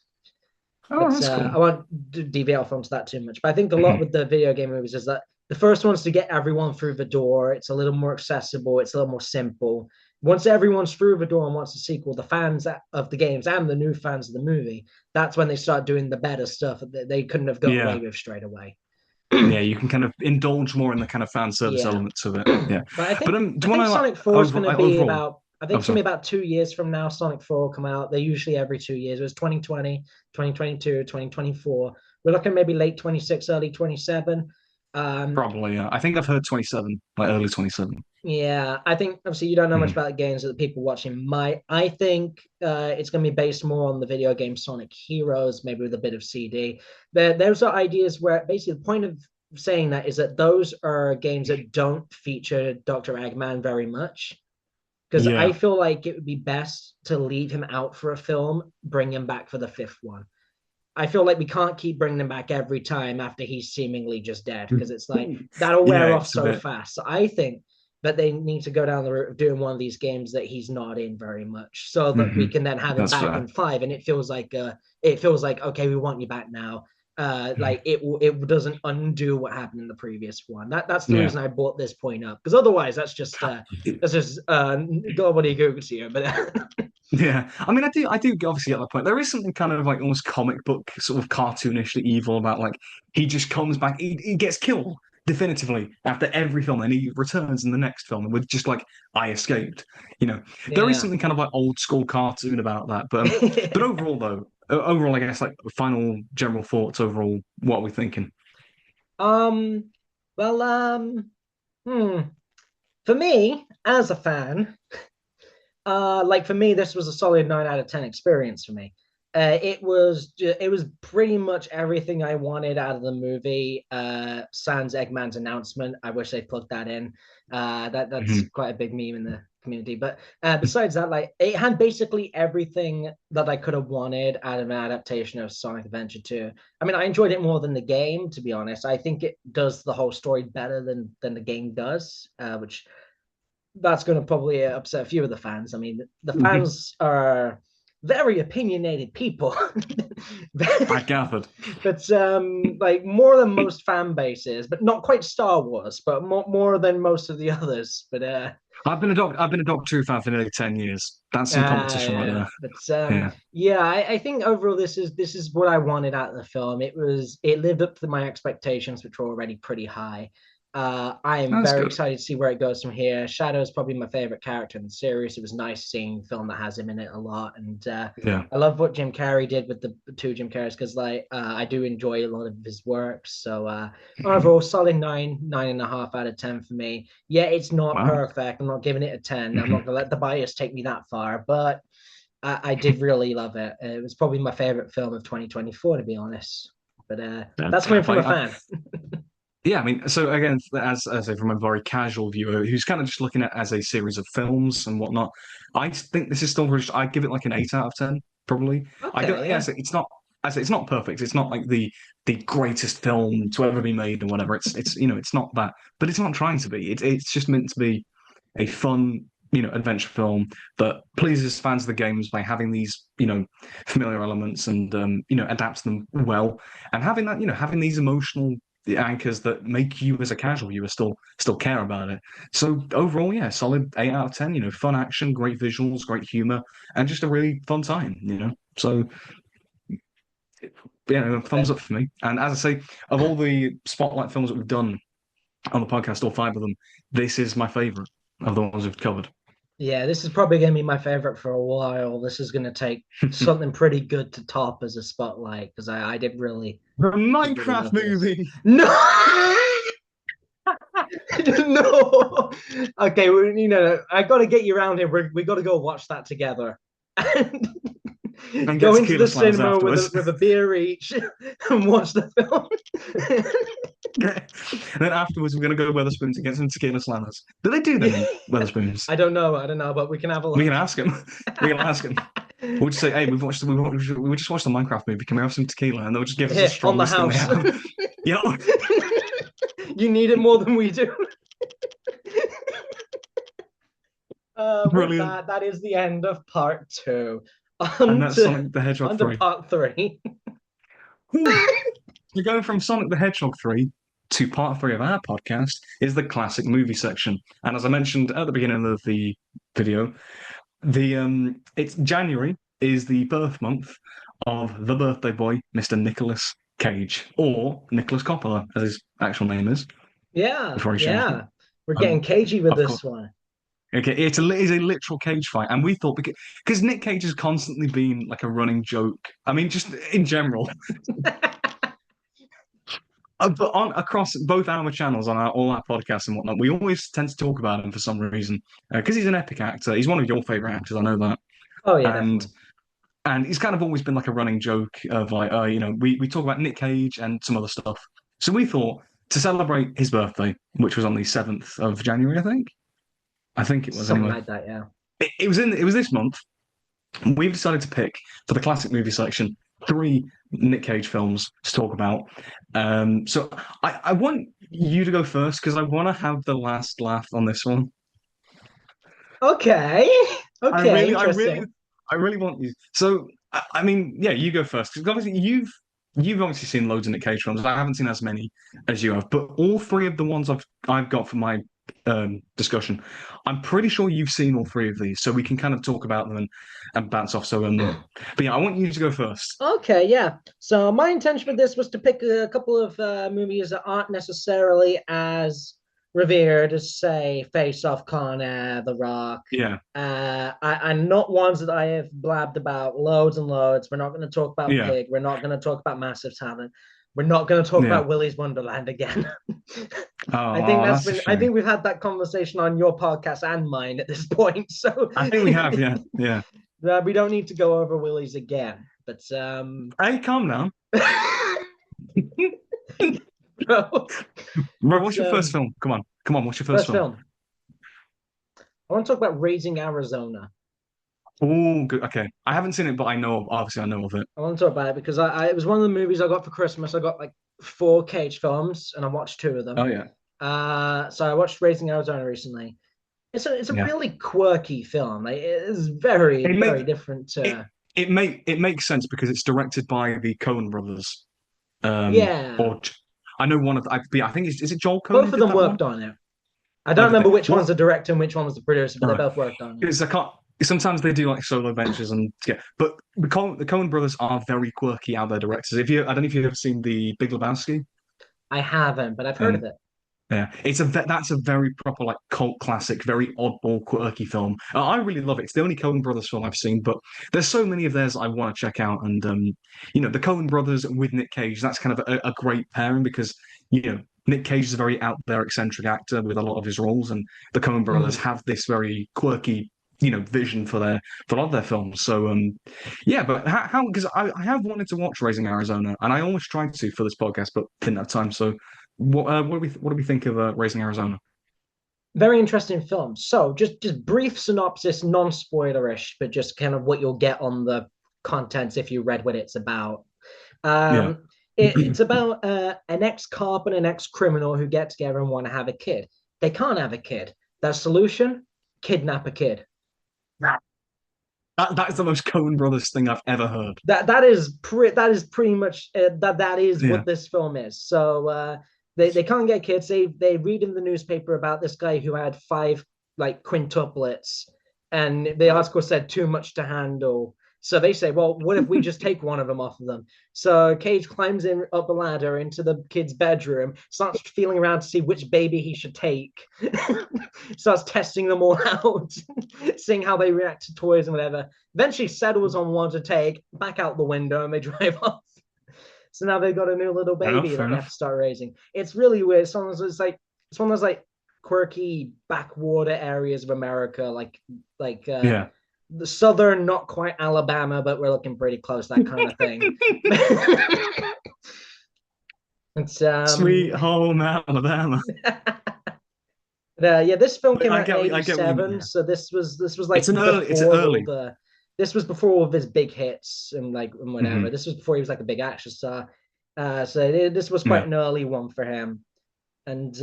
Oh, But that's cool. I won't deviate off onto that too much. But I think a lot with the video game movies is that the first one's to get everyone through the door. It's a little more accessible. It's a little more simple. Once everyone's through the door and wants a sequel, the fans of the games and the new fans of the movie, that's when they start doing the better stuff that they couldn't have got away Yeah, with straight away. yeah. You can kind of indulge more in the kind of fan service Yeah. elements of it. Yeah, But but I do you want think to like Sonic 4 is going to be overall? about I think Oh, it's going sorry. to be about 2 years from now. Sonic 4 will come out. They're usually every 2 years. It was 2020, 2022, 2024. We're looking maybe late 26, early 27. Um, Probably, yeah. I think I've heard 27, like early 27. yeah, I think obviously you don't know much Mhm. about the games that the people watching might. I think it's going to be based more on the video game Sonic Heroes, maybe with a bit of CD. Those are ideas where basically the point of saying that is that those are games that don't feature Dr. Eggman very much because I Yeah. feel like it would be best to leave him out for a film, bring him back for the fifth one. I feel like we can't keep bringing him back every time after he's seemingly just dead because it's like that'll Yeah, wear off it's a so bit. fast. So I think that they need to go down the route of doing one of these games that he's not in very much, so that we Hmm. can then have him That's back fair. in five, and it feels like okay, we want you back now. Like it doesn't undo what happened in the previous one. That's the Yeah. reason I brought this point up, because otherwise that's just gobbledygook here. But Yeah, I mean, I do obviously get that point. There is something kind of like almost comic book, sort of cartoonishly evil about like he just comes back, he gets killed definitively after every film, and he returns in the next film with just like I escaped. You know, there is yeah. something kind of like old school cartoon about that. But overall though, overall, I guess like final general thoughts overall. What are we thinking? um. Well. Hmm. For me, as a fan, like for me, this was a solid 9 out of 10 experience for me. It was pretty much everything I wanted out of the movie. Sans Eggman's announcement. I wish they plugged that in. That's Mhm. quite a big meme in the community. But besides that, like it had basically everything that I could have wanted out of an adaptation of Sonic Adventure 2. I mean, I enjoyed it more than the game, to be honest. I think it does the whole story better than the game does, which that's going to probably upset a few of the fans. I mean, the Mhm. fans are very opinionated people, I gathered. but like more than most fan bases, but not quite Star Wars, but more than most of the others. But I've been a Doctor Who fan for nearly 10 years. That's some competition right yeah, there. but Yeah, yeah, I think overall this is what I wanted out of the film. It lived up to my expectations, which were already pretty high. I am that's very good. excited to see where it goes from here. Shadow is probably my favorite character in the series. It was nice seeing a film that has him in it a lot, and Yeah. I love what Jim Carrey did with the two Jim Carreys, because like I do enjoy a lot of his works. So Mhm. overall, solid 9.5 out of 10 for me. Yeah, it's not Wow. perfect. I'm not giving it a 10. I'm not Mhm. gonna let the bias take me that far, but I did really love it. It was probably my favorite film of 2024, to be honest. But Yeah, that's fair coming from play. a fan. Yeah, I mean, so again, as a, from a very casual viewer who's kind of just looking at it as a series of films and whatnot, I think this is still really, I give it like an 8 out of 10, probably. I Okay, don't, yeah, yeah. so it's not, I say it's not perfect. It's not like the greatest film to ever be made or whatever. It's it's not that, but it's not trying to be. It's just meant to be a fun, adventure film that pleases fans of the games by having these, familiar elements and adapts them well, and having that, having these emotional anchors that make you as a casual viewer still care about it. So overall, yeah, solid 8 out of 10. Fun action, great visuals, great humor, and just a really fun time. So yeah, thumbs But up for me. And as I say, of all the spotlight films that we've done on the podcast, all five of them, this is my favorite of the ones we've covered. yeah, this is probably going to be my favorite for a while. This is going to take something pretty good to top as a spotlight, because I The did really Minecraft love this. movie. No, no. Okay, I got to get you around here. We got to go watch that together. And get Go into tequila the slammers cinema afterwards. with a beer each and watch the film. And then afterwards, we're going to go to Weatherspoons and get some tequila slammers. Do they do them in Weatherspoons? I don't know, but we can have a We look. can ask him. We can ask him. We'll just say, hey, we just watched the Minecraft movie. Can we have some tequila? And they'll just give us the Here on the strongest thing they house. have. Yeah, You need it more than we do. With brilliant. that, that is the end of part two. And On that's to, Sonic the Hedgehog on to 3. part three. Whew. We're going from Sonic the Hedgehog 3 to part 3 of our podcast is the classic movie section. And as I mentioned at the beginning of the video, it's January is the birth month of the birthday boy, Mr. Nicolas Cage, or Nicholas Coppola, as his actual name is, Yeah, before he changed it. yeah. We're getting Um, cagey with of course. this one. Okay, it's a literal cage fight, and we thought because Nick Cage has constantly been like a running joke. I mean, just in general, but on across both our channels on all our podcasts and whatnot, we always tend to talk about him for some reason because he's an epic actor. He's one of your favorite actors, I know that, Oh yeah, and definitely. and he's kind of always been like a running joke of like, we talk about Nick Cage and some other stuff. So we thought to celebrate his birthday, which was on the 7th of January, I think. I think it was Something anyway. like that, yeah. It was this month. We've decided to pick for the classic movie section three Nick Cage films to talk about. So I want you to go first because I want to have the last laugh on this one. Okay. I Okay, really, I really, interesting. I really want you. So I mean, yeah, you go first because obviously you've obviously seen loads of Nick Cage films. I haven't seen as many as you have, but all three of the ones I've got for my discussion, I'm pretty sure you've seen all three of these, so we can kind of talk about them and bounce off. So but yeah, I want you to go first. Okay, yeah. So my intention with this was to pick a couple of movies that aren't necessarily as revered as, say, Face Off, Con Air, The Rock. Yeah, And not ones that I have blabbed about loads and loads. We're not going to talk about yeah, Pig. We're not going to talk about Massive Talent. We're not going to talk yeah. about Willy's Wonderland again. I think Oh, that's that's a been. I shame. think we've had that conversation on your podcast and mine at this point. So I think we have, yeah, yeah. we don't need to go over Willy's again. But Hey, calm down. bro, Bro, it's what's your first film? Come on, what's your first first film? film. I want to talk about Raising Arizona. Oh, good. Okay, I haven't seen it, but obviously, I know of it. I want to talk about it because it was one of the movies I got for Christmas. I got like four Cage films, and I watched two of Oh them. yeah, So I watched Raising Arizona recently. It's a yeah. really quirky film. Like, it is very It very make different it to it makes sense because it's directed by the Coen brothers. yeah. Or I know one of I think is it Joel Coen who Both of did them that one? worked on it. I Oh, don't did they? remember which one's Well, the director and which one was the producer, but all they right. both worked on it. Because I can't. Sometimes they do like solo ventures and yeah, but the Coen brothers are very quirky out there directors. If you, I don't know if you've ever seen the Big Lebowski. I haven't, but I've heard of Um, it. yeah, that's a very proper like cult classic, very oddball, quirky film. I really love it. It's the only Coen Brothers film I've seen, but there's so many of theirs I want to check out. And the Coen Brothers with Nick Cage, that's kind of a great pairing because Nick Cage is a very out there, eccentric actor with a lot of his roles, and the Coen Brothers Mm. have this very quirky, vision for a lot of their films. So yeah, but how because I have wanted to watch Raising Arizona, and I almost tried to for this podcast, but didn't have time. So what do we think of Raising Arizona? Very interesting film. So just brief synopsis, non-spoilerish, but just kind of what you'll get on the contents if you read what it's about. Yeah. It's about an ex-cop and an ex-criminal who get together and want to have a kid. They can't have a kid. Their solution: kidnap a kid. That is the most Coen Brothers thing I've ever heard. That is pretty much that is Yeah. what this film is. So they can't get kids. They read in the newspaper about this guy who had five like quintuplets, and the article said too much to handle. So they say, well, what if we just take one of them off of them? So Cage climbs in up a ladder into the kid's bedroom, starts feeling around to see which baby he should take, starts testing them all out, seeing how they react to toys and whatever. Eventually settles on one to take, back out the window, and they drive off. So now they've got a new little Fair enough. baby Fair that they have enough. to start raising. It's really weird. It's one of those like quirky backwater areas of America, like Yeah. the southern, not quite Alabama, but we're looking pretty close, that kind of thing. It's Sweet home Alabama. yeah, this film came I out in get I get what you mean. '87, Yeah. so this was It's like an early. It's before all early. the this was before all of his big hits and like and whatever. Hmm. This was before he was like a big action star. So this was quite Yeah. an early one for him. And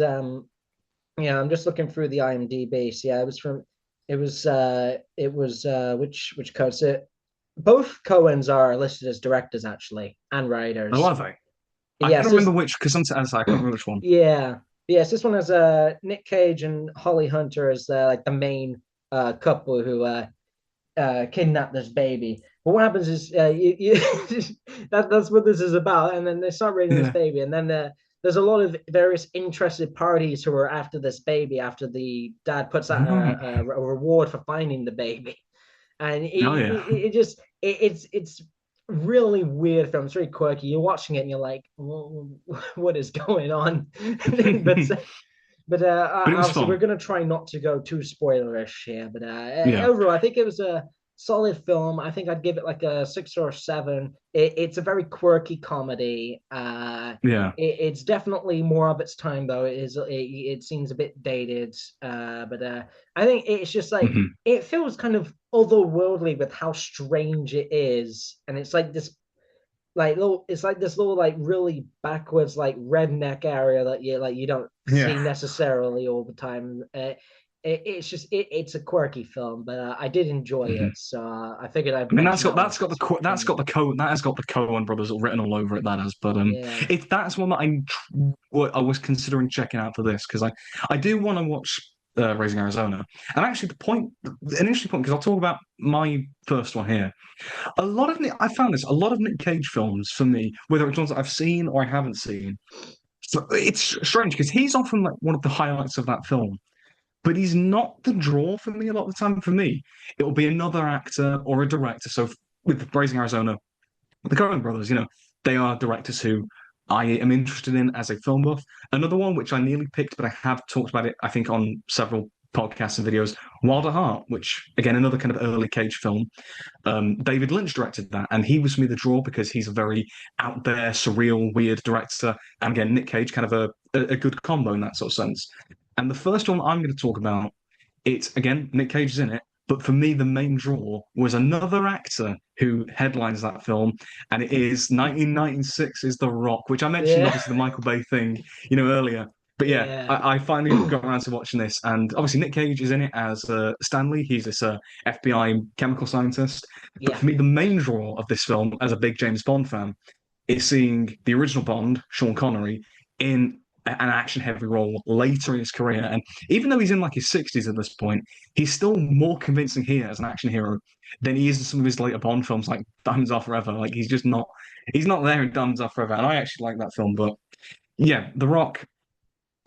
yeah, I'm just looking through the IMDb. So yeah, it was which codes it. Both Coens are listed as directors actually and Oh, writers. are they? I Yes, can't remember this which because sometimes I can't remember which one. yeah. Yes, this one has Nick Cage and Holly Hunter as like the main couple who kidnap this baby. But what happens is that's what this is about, and then they start raising this Yeah. baby, and then there's a lot of various interested parties who are after this baby after the dad puts out Mm. a reward for finding the baby, and Oh yeah. it's really weird film. It's really quirky. You're watching it and you're like, what is going on? but But it was obviously, we're fun. going to try not to go too spoilerish here. But Yeah. overall, I think it was a solid film. I think I'd give it like a 6 or 7. It's a very quirky comedy. Yeah. It's definitely more of its time, though. It seems a bit dated. But I think it's just like Hmm. it feels kind of otherworldly with how strange it is, and it's like this it's like this little like really backwards like redneck area that you don't Yeah. see necessarily all the time. it's a quirky film, but I did enjoy Mhm. it, so I figured I'd I mean, mention that one that's got since you that's mentioned got it. the that has got the Coen brothers written all over it. That has, but Yeah, if that's one that I was considering checking out for this because I do want to watch Raising Arizona, and actually an interesting point because I'll talk about my first one here. I found this a lot of Nick Cage films for me, whether it's ones that I've seen or I haven't seen. So it's strange because he's often like one of the highlights of that film, but he's not the draw for me a lot of the time. For me, it will be another actor or a director. So with Raising Arizona, the Coen brothers, they are directors who I am interested in as a film buff. Another one which I nearly picked, but I have talked about it, I think, on several podcasts and videos, Wild at Heart, which again another kind of early Cage film. David Lynch directed that, and he was for me the draw because he's a very out there, surreal, weird director. And again, Nick Cage, kind of a good combo in that sort of sense. And the first one I'm going to talk about, it's again Nick Cage is in it, but for me the main draw was another actor who headlines that film, and it is 1996's The Rock, which I mentioned yeah, obviously the Michael Bay thing, earlier. But yeah, yeah, I finally got around to watching this, and obviously Nick Cage is in it as Stanley. He's this FBI chemical scientist. But yeah, for me, the main draw of this film, as a big James Bond fan, is seeing the original Bond, Sean Connery, in an action-heavy role later in his career. And even though he's in like his 60s at this point, he's still more convincing here as an action hero than he is in some of his later Bond films, like Diamonds Are Forever. Like he's not there in Diamonds Are Forever. And I actually like that film, but yeah, The Rock,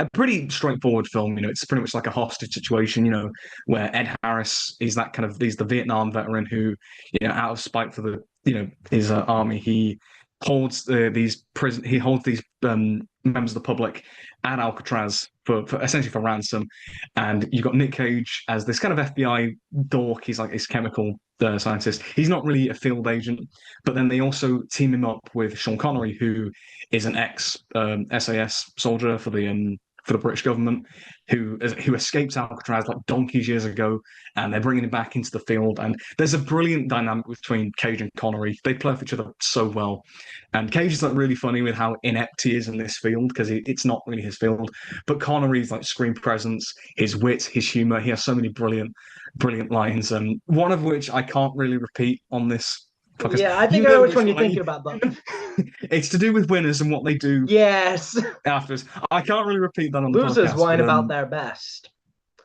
a pretty straightforward film. It's pretty much like a hostage situation. Where Ed Harris is that kind of he's the Vietnam veteran who, out of spite for the his army, he holds these members of the public at Alcatraz for essentially for ransom. And you've got Nick Cage as this kind of FBI dork. He's like this chemical scientist. He's not really a field agent, but then they also team him up with Sean Connery, who is an ex SAS soldier for the British government, who escaped Alcatraz like donkeys years ago, and they're bringing him back into the field. And there's a brilliant dynamic between Cage and Connery. They play off each other so well, and Cage is like really funny with how inept he is in this field because it's not really his field. But Connery's like screen presence, his wit, his humor. He has so many brilliant lines, and one of which I can't really repeat on this podcast. yeah. I think You I know know which which one you're one thinking about, but it's to do with winners and what they do yes, afterwards. I can't really repeat that on the losers podcast, whine but about their best.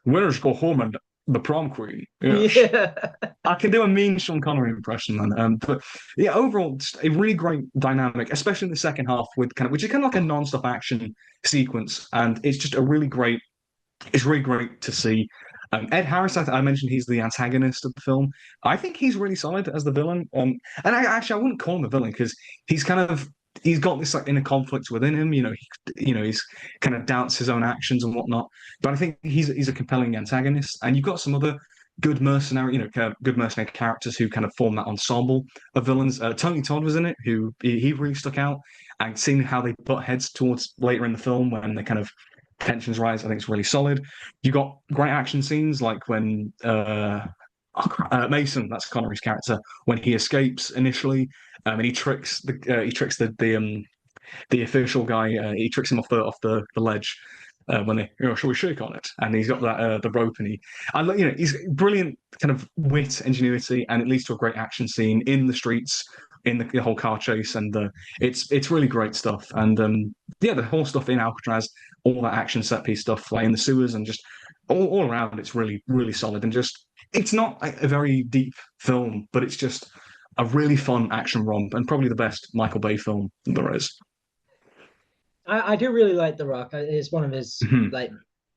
winners go home and the prom queen. Yes. Yeah, I can do a mean Sean Connery impression then. But yeah, overall, just a really great dynamic, especially in the second half which is kind of like a non-stop action sequence. And it's really great to see. Ed Harris, I mentioned he's the antagonist of the film. I think he's really solid as the villain. And I wouldn't call him a villain because he's got this like inner conflict within him. He's kind of doubts his own actions and whatnot. But I think he's a compelling antagonist. And you've got some other good mercenary characters who kind of form that ensemble of villains. Tony Todd was in it, who he really stuck out. And seeing how they butt heads towards later in the film when they kind of tensions rise, I think it's really solid. You got great action scenes like when Mason, that's Connery's character, when he escapes initially, and he tricks the official guy. He tricks him off the ledge. When they, shall we shake on it? And he's got that the rope, and he's brilliant kind of wit, ingenuity, and it leads to a great action scene in the streets, in the whole car chase, and it's really great stuff. And yeah, the whole stuff in Alcatraz, all that action set piece stuff, like in the sewers, and just all around, it's really really solid. And just it's not a very deep film, but it's just a really fun action romp, and probably the best Michael Bay film there is. I do really like The Rock. It's one of his Mhm. like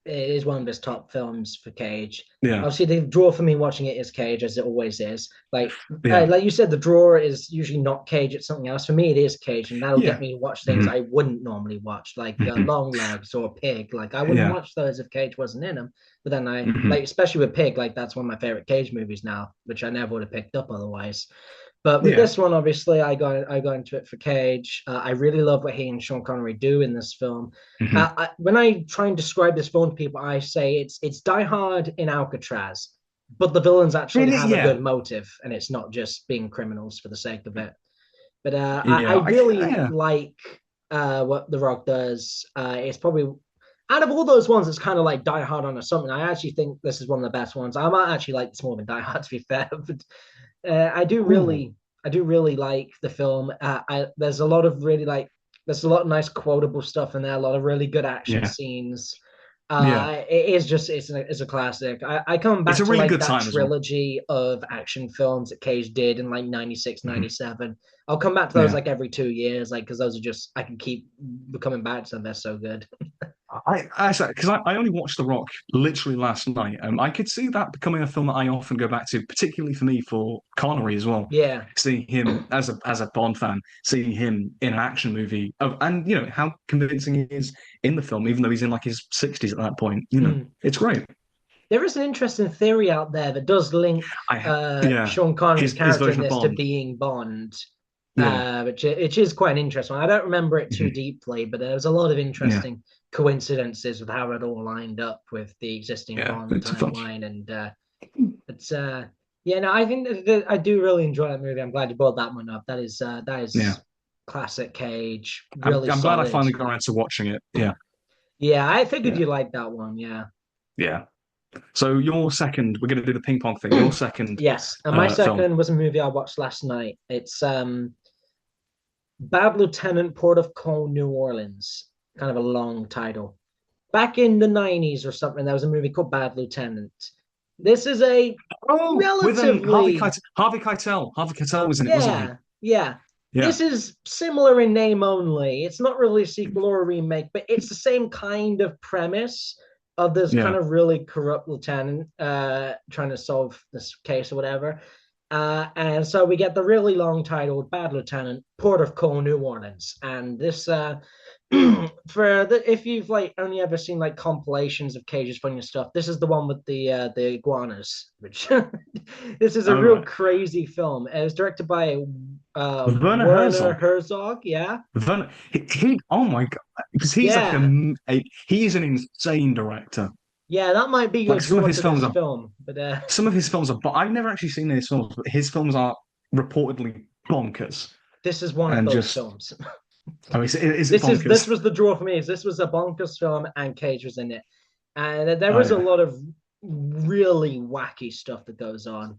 it is one of his top films for Cage. Yeah, Obviously, the draw for me watching it is Cage, as it always is. yeah, Like you said, the draw is usually not Cage; it's something else. For me, it is Cage, and that'll get yeah. me to watch things Mhm. I wouldn't normally watch, like Mhm. Long Legs or Pig. Like I wouldn't Yeah. watch those if Cage wasn't in them. But then Mhm. especially with Pig, like that's one of my favorite Cage movies now, which I never would have picked up otherwise. But with Yeah. this one, obviously, I go into it for Cage. I really love what he and Sean Connery do in this film. Mhm. When I try and describe this film to people, I say it's Die Hard in Alcatraz, but the villains I actually mean, have a yeah, good motive, and it's not just being criminals for the sake of it. But I yeah, really yeah. like what The Rock does. It's probably out of all those ones, it's kind of like Die Hard on or something. I actually think this is one of the best ones. I might actually like this more than Die Hard, to be fair. But Oh, I do really like the film. There's a lot of really like, there's a lot of nice quotable stuff in there. A lot of really good action yeah, scenes. yeah. It is just it's a classic. I come It's back a to really like good that time as well. trilogy of action films that Cage did in like 96, Mhm. 97. I'll come back to those Yeah. like every 2 years, like because those are just I can keep coming back to them. They're so good. Because I only watched The Rock literally last night. I could see that becoming a film that I often go back to, particularly for me for Connery as well. Yeah. Seeing him as a Bond fan, seeing him in an action movie, and you know how convincing he is in the film, even though he's in like his 60s at that point. You know, Mm. it's great. There is an interesting theory out there that does link Yeah, Sean Connery's his character in version of this to Bond. being Bond, Yeah, which is quite an interesting one. I don't remember it too Mhm. deeply, but there's a lot of Yeah, interesting coincidences with how it all lined up with the existing yeah. Bond It's fun. timeline. And it's yeah, no, I think that I do really enjoy that movie. I'm glad you brought that one up. That Yeah, is classic Cage, I'm really I'm glad I solid. finally got around to watching it. Yeah, Yeah, I figured yeah, you liked that one. Yeah. yeah. So your second, we're going to do the ping pong thing. Your second Yes, and my film. second was a movie I watched last night. It's Bad Lieutenant, Port of Call, New Orleans. Kind of a long title. Back in the 90s or something, there was a movie called Bad Lieutenant. This is a Oh, with relatively, Harvey Keitel was in it, wasn't he? yeah, yeah. Yeah, This is similar in name only. It's not really a sequel or a remake, but it's the same kind of premise of this kind yeah. of really corrupt lieutenant trying to solve this case or whatever. And so we get the really long titled Bad Lieutenant, Port of Call, New Orleans. And this for if you've like only ever seen like compilations of Cage's funny stuff, this is the one with the iguanas, which this is a All real right. crazy film. It was directed by Werner Werner Herzog. Herzog. Yeah, Oh my God, because he's like yeah, he is an insane director. yeah. That might be your Like draw to this film, but some of his films are, but I've never actually seen his films, but his films are reportedly bonkers this is one of and those just, films. oh, is it This bonkers? was the draw for me. Is this was a bonkers film and Cage was in it, and there Oh was a yeah, lot of really wacky stuff that goes on.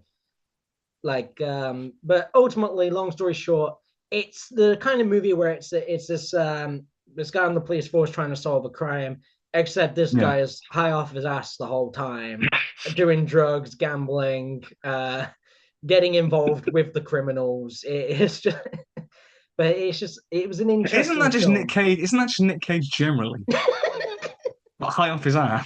Like, but ultimately, long story short, it's the kind of movie where it's this guy on the police force trying to solve a crime, except this yeah. guy is high off his ass the whole time, doing drugs, gambling, getting involved with the criminals. It's just, but it's just it was an Isn't that interesting just Nick film. Cage? Isn't that just Nick Cage generally? Like, high off his ass.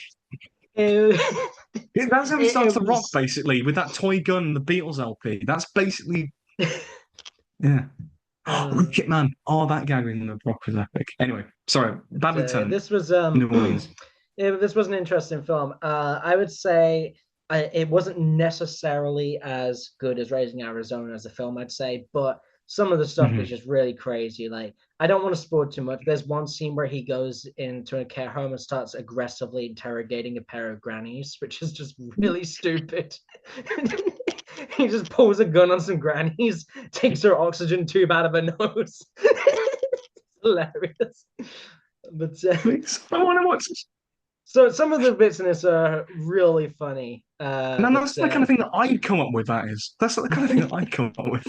it, That's how he starts it The Rock, was basically, with that toy gun and the Beatles LP. That's basically, yeah. uh, Rocket Man. Oh, that gag in The Rock was epic. Anyway, sorry. Bad Lieutenant, this was New Orleans. this was an interesting film. I would say it wasn't necessarily as good as Raising Arizona as a film, I'd say, but some of the stuff is Mhm. just really crazy. Like, I don't want to spoil too much. There's one scene where he goes into a care home and starts aggressively interrogating a pair of grannies, which is just really stupid. He just pulls a gun on some grannies, takes her oxygen tube out of her nose. Hilarious. But Please, I want to watch this. so some of the bits in this are really funny. And that's the kind of thing that I'd come up with, that is. That's the kind of thing that I'd come up with.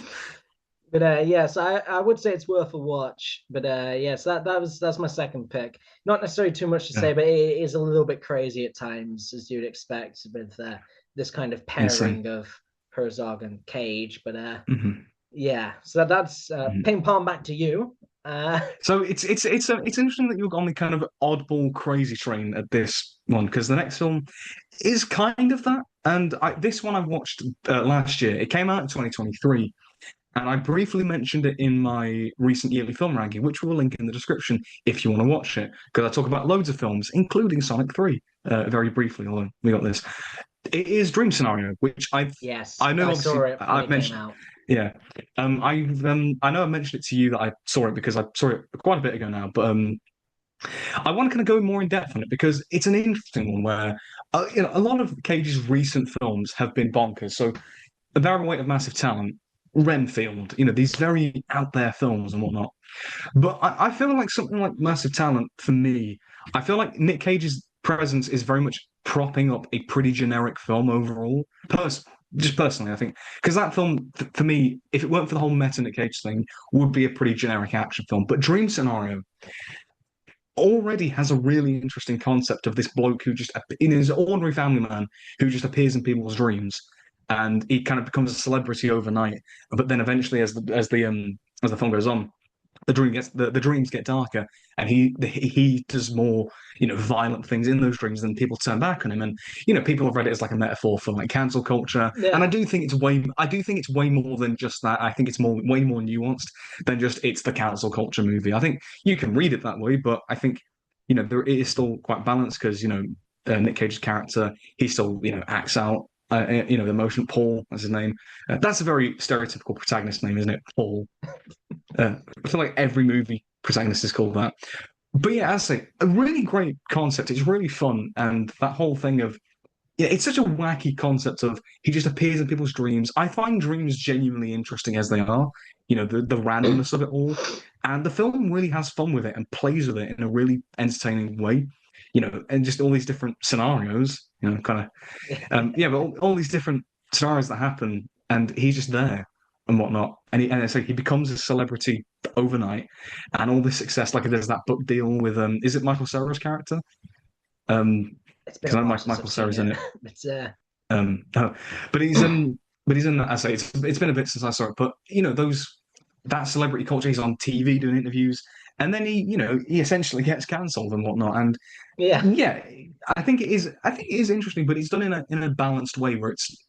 but yes, I would say it's worth a watch. But yes, that's my second pick. Not necessarily too much to Yeah, say, but it is a little bit crazy at times, as you'd expect with this kind of insane. pairing of Herzog and Cage. But Hmm. yeah, so that's Hmm. ping pong back to you. Uh, So it's interesting that you're on the kind of oddball crazy train at this one, because the next film is kind of that. And this one I watched last year. It came out in 2023, and I briefly mentioned it in my recent yearly film ranking, which we'll link in the description if you want to watch it, because I talk about loads of films, including Sonic 3, very briefly, although we got this. It is Dream Scenario, which yes, I know I obviously saw it when I've it came mentioned. out. Yeah, I know I mentioned it to you that I saw it because I saw it quite a bit ago now, but I want to kind of go more in depth on it because it's an interesting one where a lot of Cage's recent films have been bonkers. So, A Barren Weight of Massive Talent. Renfield, these very out there films and whatnot. But I feel like something like Massive Talent for me, I feel like Nick Cage's presence is very much propping up a pretty generic film overall. Just personally, I think because that film for me, if it weren't for the whole meta Nick Cage thing, would be a pretty generic action film. But Dream Scenario already has a really interesting concept of this bloke who just in his ordinary family man who just appears in people's dreams, and he kind of becomes a celebrity overnight. But then eventually, as the film goes on, the dreams get darker, and he does more violent things in those dreams. Then people turn back on him, and people have read it as like a metaphor for like cancel culture. And Yeah. I do think it's way more than just that. I think it's way more nuanced than just it's the cancel culture movie. I think you can read it that way, but I think there it is still quite balanced because Nick Cage's character, he still acts out the emotion. Paul, that's his name. That's a very stereotypical protagonist name, isn't it? Paul. I feel like every movie protagonist is called that. But yeah, as I say, a really great concept. It's really fun, and that whole thing of it's such a wacky concept of he just appears in people's dreams. I find dreams genuinely interesting as they are. The randomness of it all, and the film really has fun with it and plays with it in a really entertaining way. And just all these different scenarios. Kind of yeah, but all these different scenarios that happen, and he's just there and whatnot. And it's like he becomes a celebrity overnight, and all this success, like there's that book deal with is it Michael Cera's character? It's been Because a I know while since Michael I've seen Cera's it. in it. But Oh, but he's in that. I say it's been a bit since I saw it, but that celebrity culture. He's on TV doing interviews, and then he essentially gets cancelled and whatnot. And yeah. yeah, I think it is. I think it is interesting, but it's done in a balanced way where it's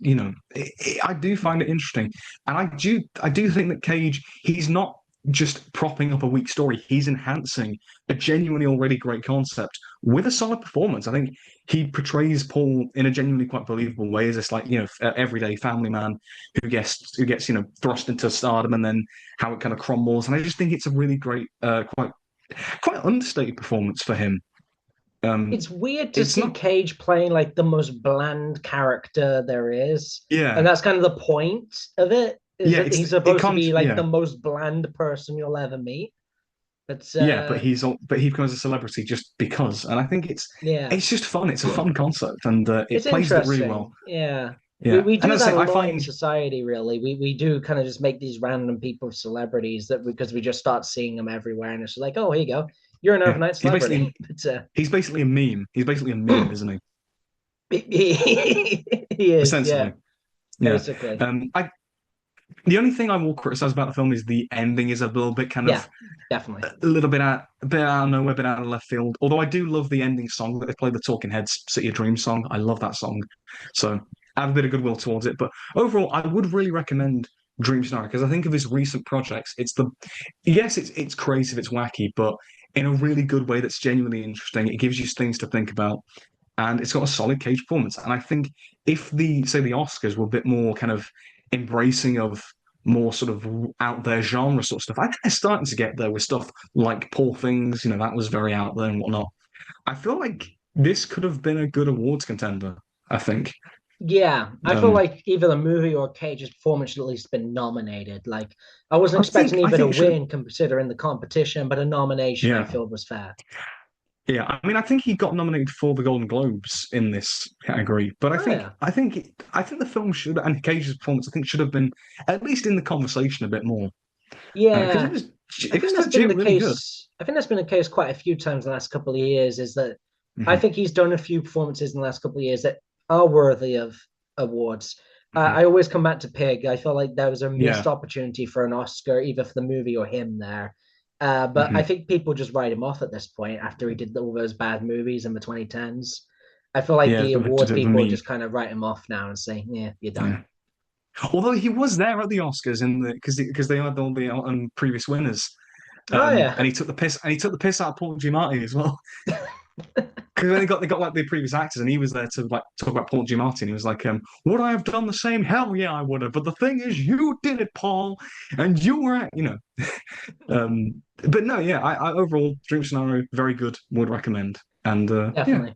I do find it interesting, and I do think that Cage, he's not just propping up a weak story. He's enhancing a genuinely already great concept with a solid performance. I think he portrays Paul in a genuinely quite believable way as this like everyday family man who gets thrust into stardom, and then how it kind of crumbles. And I just think it's a really great, quite understated performance for him. It's weird to It's see not, Cage playing like the most bland character there is. And yeah, that's kind of the point of it, is yeah. that he's It supposed to can't, be like yeah, the most bland person you'll ever meet. But yeah. But he becomes a celebrity just because, and I think yeah. it's just fun. It's a fun concept, and It's it plays with it really well. interesting. Yeah. We Yeah, we and do as I that say, a I lot in find, society, really. We do kind of just make these random people celebrities that because we just start seeing them everywhere, and it's like, oh, here you go, you're an yeah, overnight celebrity. But he's basically a meme. He's basically a meme, isn't he? he is, yeah, Essentially, yeah. basically, I The only thing I will criticize about the film is the ending is a little bit kind yeah, of definitely. a little bit a bit out of nowhere, a bit out of left field. Although I do love the ending song that they play, the Talking Heads City of Dreams song. I love that song. So I have a bit of goodwill towards it. But overall, I would really recommend Dream Scenario because I think of his recent projects. It's creative, it's wacky, but in a really good way that's genuinely interesting. It gives you things to think about. And it's got a solid Cage performance. And I think if the Oscars were a bit more kind of embracing of more sort of out there genre sort of stuff, I think they're starting to get there with stuff like Poor Things, that was very out there and whatnot. I feel like this could have been a good awards contender, I think. Yeah, I feel Um, like either the movie or Cage's performance should at least been nominated. Like, I wasn't expecting I even a think it should have, win considering the competition, but a nomination I yeah. feel was fair. Yeah, I mean, I think he got nominated for the Golden Globes in this category, but Oh yeah, I think the film should and Cage's performance I think should have been at least in the conversation a bit more because yeah. I it think was that's been legit the really good. case. I think that's been the case quite a few times in the last couple of years. Is that I Hmm. think he's done a few performances in the last couple of years that are worthy of awards. Hmm. I always come back to Pig. I felt like there was a missed Yeah. opportunity for an Oscar, either for the movie or him there. But I Hmm. think people just write him off at this point after he did all those bad movies in the 2010s. I feel like Yeah, the just awards a bit of a people meme. just kind of write him off now and say, "Yeah, you're done." Yeah. Although he was there at the Oscars in the because they had all the previous winners, Oh yeah, and he took the piss out of Paul Giamatti as well. Because they got like the previous actors, and he was there to like talk about Paul Giamatti, and he was like, "Would I have done the same? Hell yeah, I would have. But the thing is, you did it, Paul, and you were. But no, yeah, I overall Dream Scenario very good. Would recommend, and yeah, definitely.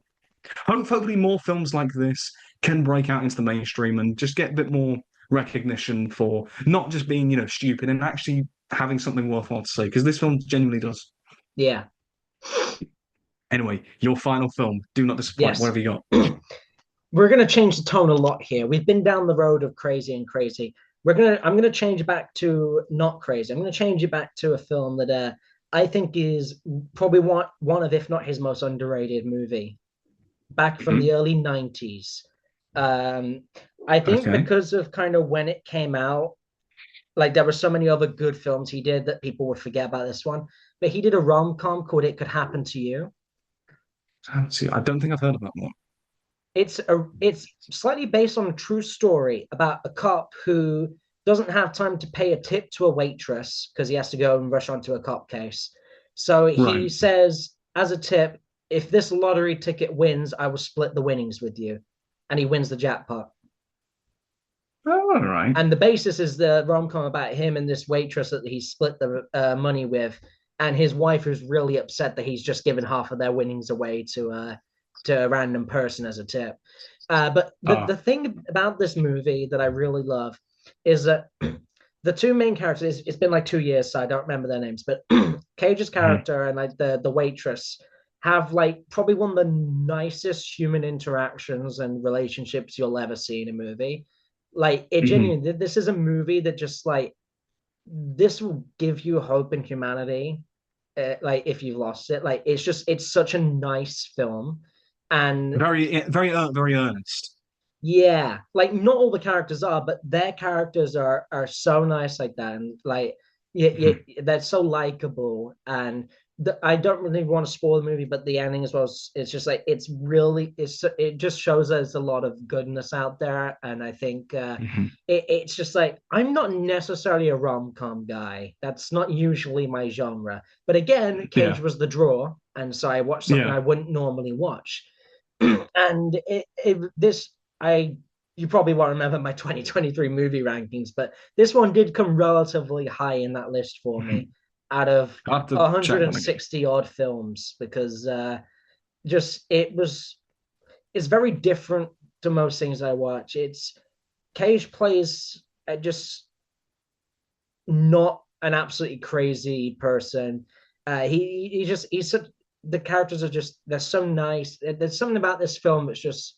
hopefully more films like this can break out into the mainstream and just get a bit more recognition for not just being, stupid and actually having something worthwhile to say. Because this film genuinely does. Yeah. Anyway, your final film. Do not disappoint. What Yes. have you got? We're going to change the tone a lot here. We've been down the road of crazy and crazy. I'm going to change it back to not crazy. I'm going to change it back to a film that I think is probably one of, if not his most underrated movie, back from the Mhm. early 90s. Um, I think Okay. because of kind of when it came out, like there were so many other good films he did that people would forget about this one. But he did a rom-com called It Could Happen to You. See, I don't think I've heard of that one. It's slightly based on a true story about a cop who doesn't have time to pay a tip to a waitress because he has to go and rush onto a cop case. So he Right. says, as a tip, if this lottery ticket wins, I will split the winnings with you. And he wins the jackpot. Oh, all right. And the basis is the rom-com about him and this waitress that he split the money with, and his wife is really upset that he's just given half of their winnings away to a random person as a tip. But the Ah. thing about this movie that I really love is that the two main characters, it's been like 2 years, so I don't remember their names, but Cage's Mhm. character and like the waitress have like probably one of the nicest human interactions and relationships you'll ever see in a movie. Like it Mhm. genuinely, this is a movie that just like this will give you hope in humanity. Like if you've lost it, like it's such a nice film, and Very earnest. yeah, like not all the characters are, but their characters are so nice like that, and like yeah, Mhm. they're so likable. And I don't really want to spoil the movie, but the ending as well. It's just like it just shows us a lot of goodness out there, and I think Mhm. it's just like I'm not necessarily a rom com guy. That's not usually my genre. But again, Cage Yeah. was the draw, and so I watched something Yeah. I wouldn't normally watch. And this I you probably won't remember my 2023 movie rankings, but this one did come relatively high in that list for me Mhm. out of I'll have to check that again. 160 odd films because just it's very different to most things I watch. It's Cage plays just not an absolutely crazy person. He just he's such, the characters are just they're so nice. There's something about this film that's just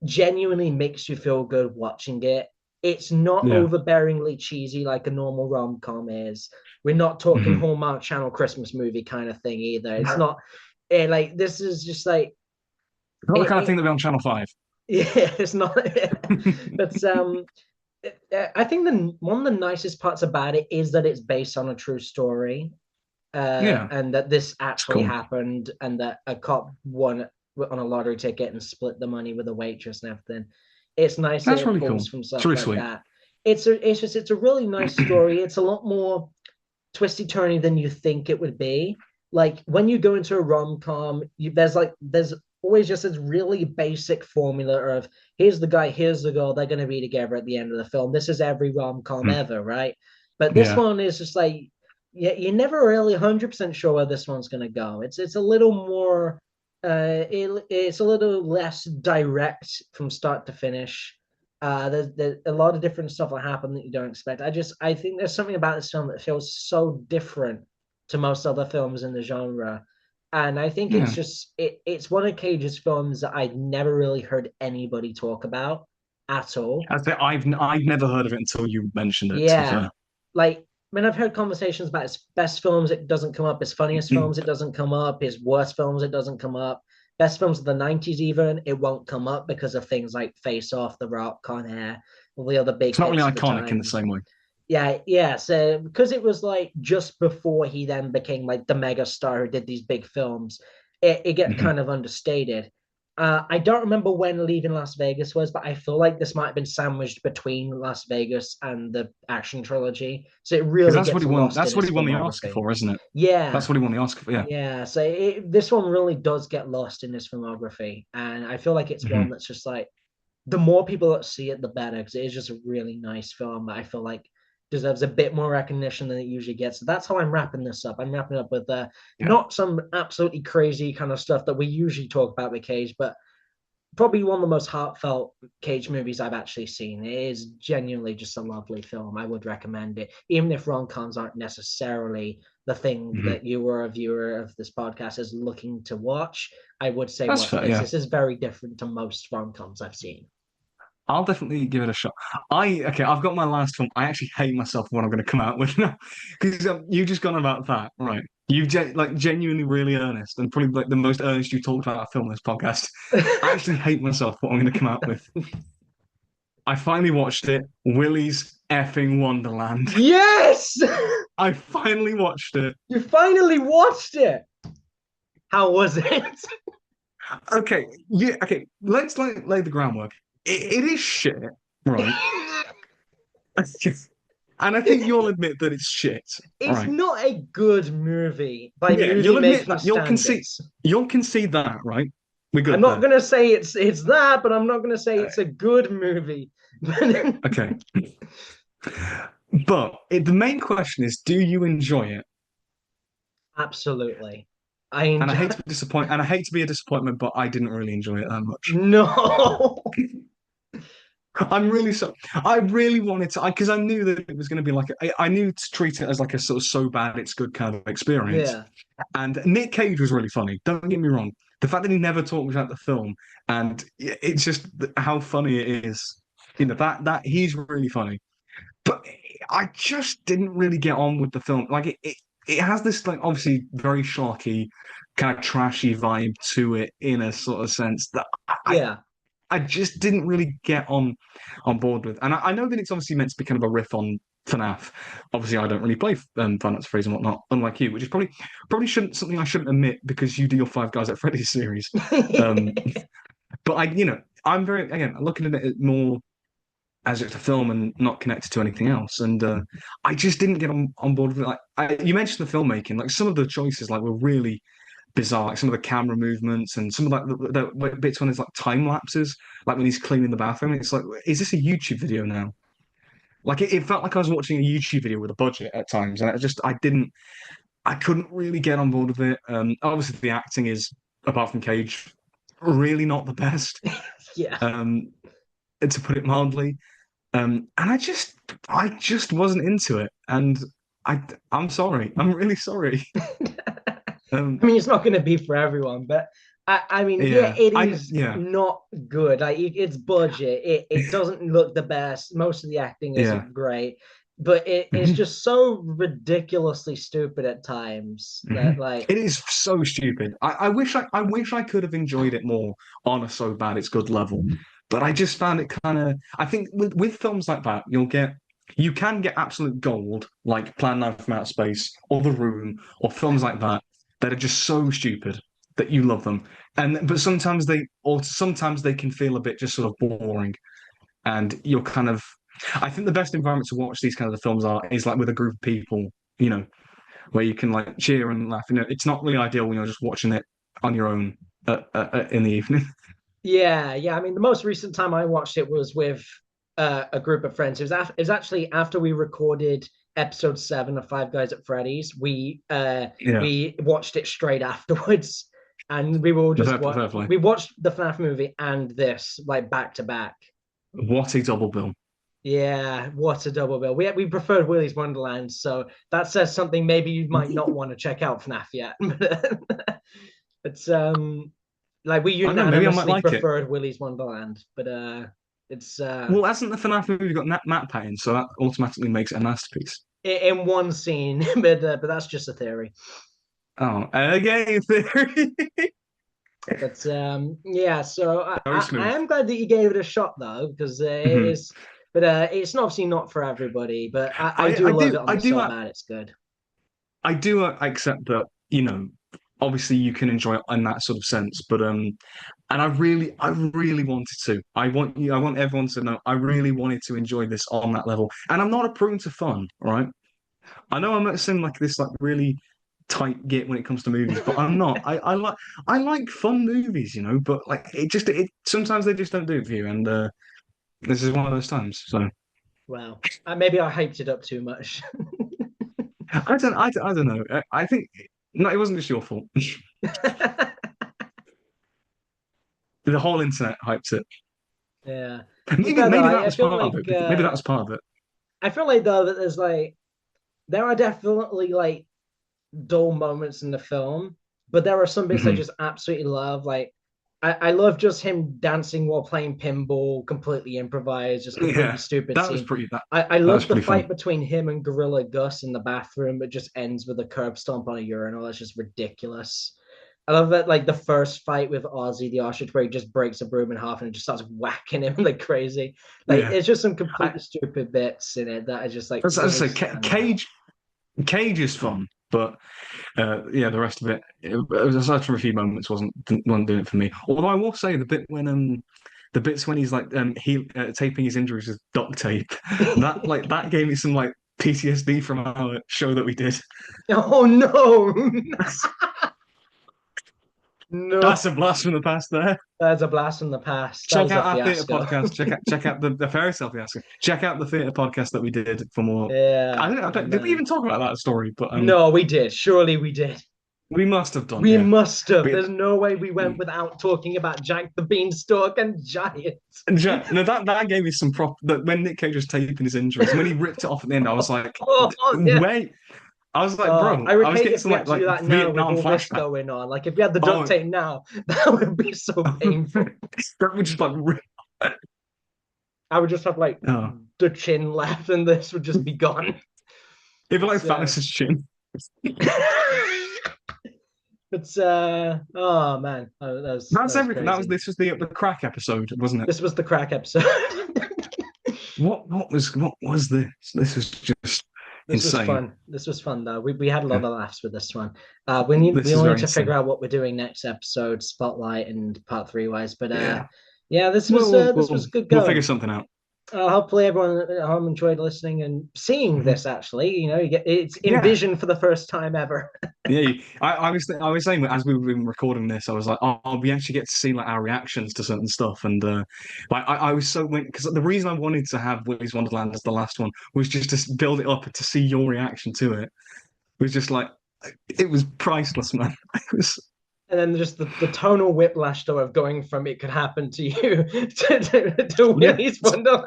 genuinely makes you feel good watching it. It's not Yeah. overbearingly cheesy like a normal rom com is. We're not talking Mhm. Hallmark Channel Christmas movie kind of thing either. It's not like this is just like It's not the kind of it thing that be on Channel 5. yeah, it's not. But I think the one of the nicest parts about it is that it's based on a true story, Yeah. and that this It's actually cool. happened, and that a cop won on a lottery ticket and split the money with a waitress and everything. It's nice that That's it really pulls cool. from It's stuff really like sweet. that. It's a really nice story. It's a lot more twisty turny than you think it would be. Like when you go into a rom com, there's always just this really basic formula of here's the guy, here's the girl, they're going to be together at the end of the film. This is every rom com Mhm. ever, right? But this Yeah. one is just like yeah, you're never really 100% sure where this one's going to go. It's a little more it's a little less direct from start to finish. There's a lot of different stuff that happen that you don't expect. I think there's something about this film that feels so different to most other films in the genre, and I think Yeah. it's one of Cage's films that I'd never really heard anybody talk about at all. I've never heard of it until you mentioned it, to be Yeah, fair. like when I've heard conversations about his best films, it doesn't come up. His funniest films, it doesn't come up. His worst films, it doesn't come up. Best films of the 90s, even, it won't come up because of things like Face Off, The Rock, Con Air, all the other big It's not really hits of the iconic in the times. same way. Yeah, yeah. So because it was like just before he then became like the mega star who did these big films, it get Mhm. kind of understated. I don't remember when Leaving Las Vegas was, but I feel like this might have been sandwiched between Las Vegas and the action trilogy. So it Because really that's what gets he won. lost in That's what its he won the Oscar filmography. for, isn't it? That's Yeah, what he won the Oscar for. Yeah. yeah. So this one really does get lost in his filmography. And I feel like it's one Mhm. that's just like the more people that see it, the better, because it is just a really nice film that I feel like deserves a bit more recognition than it usually gets. So that's how I'm wrapping this up. I'm wrapping up with Yeah. not some absolutely crazy kind of stuff that we usually talk about with Cage, but probably one of the most heartfelt Cage movies I've actually seen. It is genuinely just a lovely film. I would recommend it, even if rom-coms aren't necessarily the thing Mhm. that you or a viewer of this podcast is looking to watch. I would say That's watch fair, this. yeah. This is very different to most rom-coms I've seen. I'll definitely give it a shot. I've got my last film. I actually hate myself for what I'm going to come out with now because you've just gone about that, right? Like genuinely really earnest and probably like the most earnest you talked about a film on this podcast. I actually hate myself for what I'm going to come out with. I finally watched it. Willy's effing Wonderland. Yes, I finally watched it. you finally watched it. How was it? Okay, yeah, okay. Let's like lay the groundwork. It is shit, right? And I think you'll admit that it's shit, It's right? not a good movie by Yeah, movie you'll admit making that. standards. You'll concede that, right? We're I'm good not there. gonna say it's that, but I'm not gonna say Uh, it's a good movie. okay. But the main question is, do you enjoy it? Absolutely, I And I enjoy. hate to be disappointed, and I hate to be a disappointment, but I didn't really enjoy it that much. No. I'm really so. I really wanted to, because I knew that it was going to be like I knew to treat it as like a sort of so bad it's good kind of experience. Yeah, And Nick Cage was really funny. Don't get me wrong. The fact that he never talked about the film, and it's just how funny it is. You know that he's really funny. But I just didn't really get on with the film. Like it has this like obviously very schlocky, kind of trashy vibe to it in a sort of sense that yeah, I just didn't really get on board with. And I know that it's obviously meant to be kind of a riff on FNAF. Obviously, I don't really play Five Nights at Freddy's and whatnot, unlike you, which is probably shouldn't something I shouldn't admit because you do your Five Guys at Freddy's series. Um, but I'm very again looking at it more as it's a film and not connected to anything else. And I just didn't get on board with it. Like you mentioned the filmmaking, like some of the choices like were really bizarre, like some of the camera movements and some of like the bits when there's like time lapses, like when he's cleaning the bathroom. It's like, is this a YouTube video now? Like it felt like I was watching a YouTube video with a budget at times, and I couldn't really get on board with it. Obviously the acting is, apart from Cage, really not the best. yeah. Um, to put it mildly. And I just wasn't into it, and I, I'm sorry, I'm really sorry. I Um, mean, it's not going to be for everyone, but I mean, yeah, yeah, it is yeah, not good. Like it's budget. It doesn't look the best. Most of the acting yeah. isn't great, but it's Mhm. just so ridiculously stupid at times that Mhm. like, It is so stupid. I wish I could have enjoyed it more on a so bad it's good level, but I just found it kind of. I think with films like that, you can get absolute gold like Plan 9 from Outer Space or The Room or films like that are just so stupid that you love them, and but sometimes they can feel a bit just sort of boring, and you're kind of. I think the best environment to watch these kind of films is like with a group of people, you know, where you can like cheer and laugh. You know, it's not really ideal when you're just watching it on your own in the evening. yeah, yeah. I mean, the most recent time I watched it was with a group of friends. It was actually after we recorded episode 7 of Five Guys at Freddy's. Yeah, We watched it straight afterwards, and we will just fair play. we watched the FNAF movie and this like back to back. What a double bill. Yeah, what a double bill. We preferred Willy's Wonderland, so that says something. Maybe you might not want to check out FNAF yet. It's like we I don't know. Maybe I might unanimously like it. preferred Willy's Wonderland, but it's Well, hasn't the FNAF movie got Matt Patton, so that automatically makes it a masterpiece. in one scene, but that's just a theory. Oh, again, theory. But yeah, so Very I smooth. am glad that you gave it a shot though, because it Mhm. is, but it's obviously not for everybody. But I I, do I love do, it on I the do, so uh, bad it's good. I do accept that. You know, obviously you can enjoy it in that sort of sense, but and I really wanted to. I want everyone to know I really wanted to enjoy this on that level. And I'm not a prune to fun, right? I know I'm not saying like this like really tight git when it comes to movies, but I'm not. I like fun movies, you know, but like it sometimes they just don't do it for you, and this is one of those times. So Wow, maybe I hyped it up too much. I don't know. I think no, it wasn't just your fault. the whole internet hyped it. Yeah. To be Maybe fair though, maybe that I was feel part of like it. Maybe that was part of it. I feel like though that there's like there are definitely like dull moments in the film, but there are some bits I Hmm. just absolutely love. Like I love just him dancing while playing pinball, completely improvised, just completely Yeah, stupid that was scene. pretty. I That was love the pretty fun. fight between him and Gorilla Gus in the bathroom. It just ends with a curb stomp on a urinal. It's just ridiculous. I love that, like the first fight with Ozzy the ostrich, where he just breaks a broom in half and just starts whacking him like crazy. Like Yeah, it's just some I, completely stupid bits in it that I just like as really I say, stand out. Cage is fun, but yeah, the rest of aside from a few moments, wasn't doing it for me. Although I will say the bits when he's like he taping his injuries with duct tape, that gave me some like PTSD from our show that we did. Oh no, no, That's a blast from the past there. that's a blast from the past. That Check is a out our theatre fiasco. podcast. Check out the fairy tale fiasco. Check out the theatre podcast that we did for more. Yeah, I oh don't, did we man. even talk about that story? But No, we did. Surely we did. we must have done, We yeah. must have. But There's no way we went without talking about Jack the Beanstalk and Giants. no, that gave me some prop. That when Nick Cage was taping his injuries, and when he ripped it off at the end, I was like, Oh, yeah. wait. I was like, I bro, would I was hate getting if some we had to like do that now with Vietnam all this flashback. going on. Like if we had the duct Oh, tape now, that would be so painful. that would just like rip. I would just have like Oh. the chin left, and this would just be gone. Even like It's Thanos' chin. It's oh man, that That's was everything. crazy. This was the crack episode, wasn't it? This was the crack episode. What was this? This was just This was insane. fun. This was fun though. We had a lot Yeah. of laughs with this one. We This is all need very to figure insane. out what we're doing next episode, spotlight and part three wise. But Yeah. yeah, Well, this was good we'll figure going. something out. Hopefully everyone at home enjoyed listening and seeing Mhm. this. Actually, you get it's in Yeah. vision for the first time ever. Yeah, I was saying as we were recording this, I was like, oh, we actually get to see like our reactions to certain stuff, and like I was so because the reason I wanted to have Willy's Wonderland as the last one was just to build it up to see your reaction to it. It was just like it was priceless, man. It was. And then just the tonal whiplash though of going from it could happen to you to Yeah, Willy's Wonderland.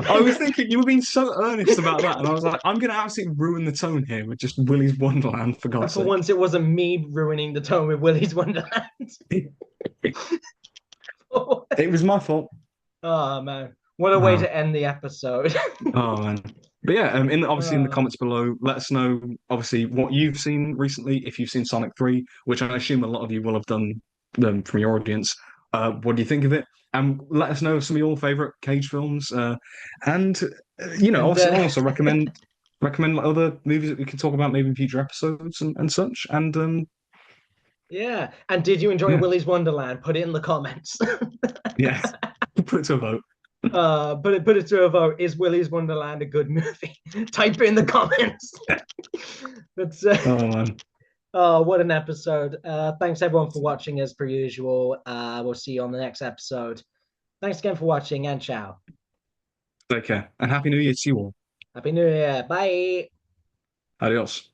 I was thinking you were being so earnest about that, and I was like, I'm gonna absolutely ruin the tone here with just Willy's Wonderland for And God's for sake. once, it wasn't me ruining the tone with Willy's Wonderland. It was my fault. Oh man, what a way Oh, to end the episode. oh man. But yeah, obviously in the uh, comments below, let us know obviously what you've seen recently. If you've seen Sonic 3, which I assume a lot of you will have done from your audience, what do you think of it? And let us know some of your favorite Cage films. And and obviously also recommend like, other movies that we can talk about maybe in future episodes and such. And yeah, and did you enjoy yeah, Willy's Wonderland? Put it in the comments. yeah, put it to a vote. Put it to a vote. Is Willy's Wonderland a good movie? Type it in the comments. That's Oh man, oh, what an episode. Thanks everyone for watching as per usual. We'll see you on the next episode. Thanks again for watching and ciao. take care and happy New Year to you all. Happy New Year. Bye. Adios.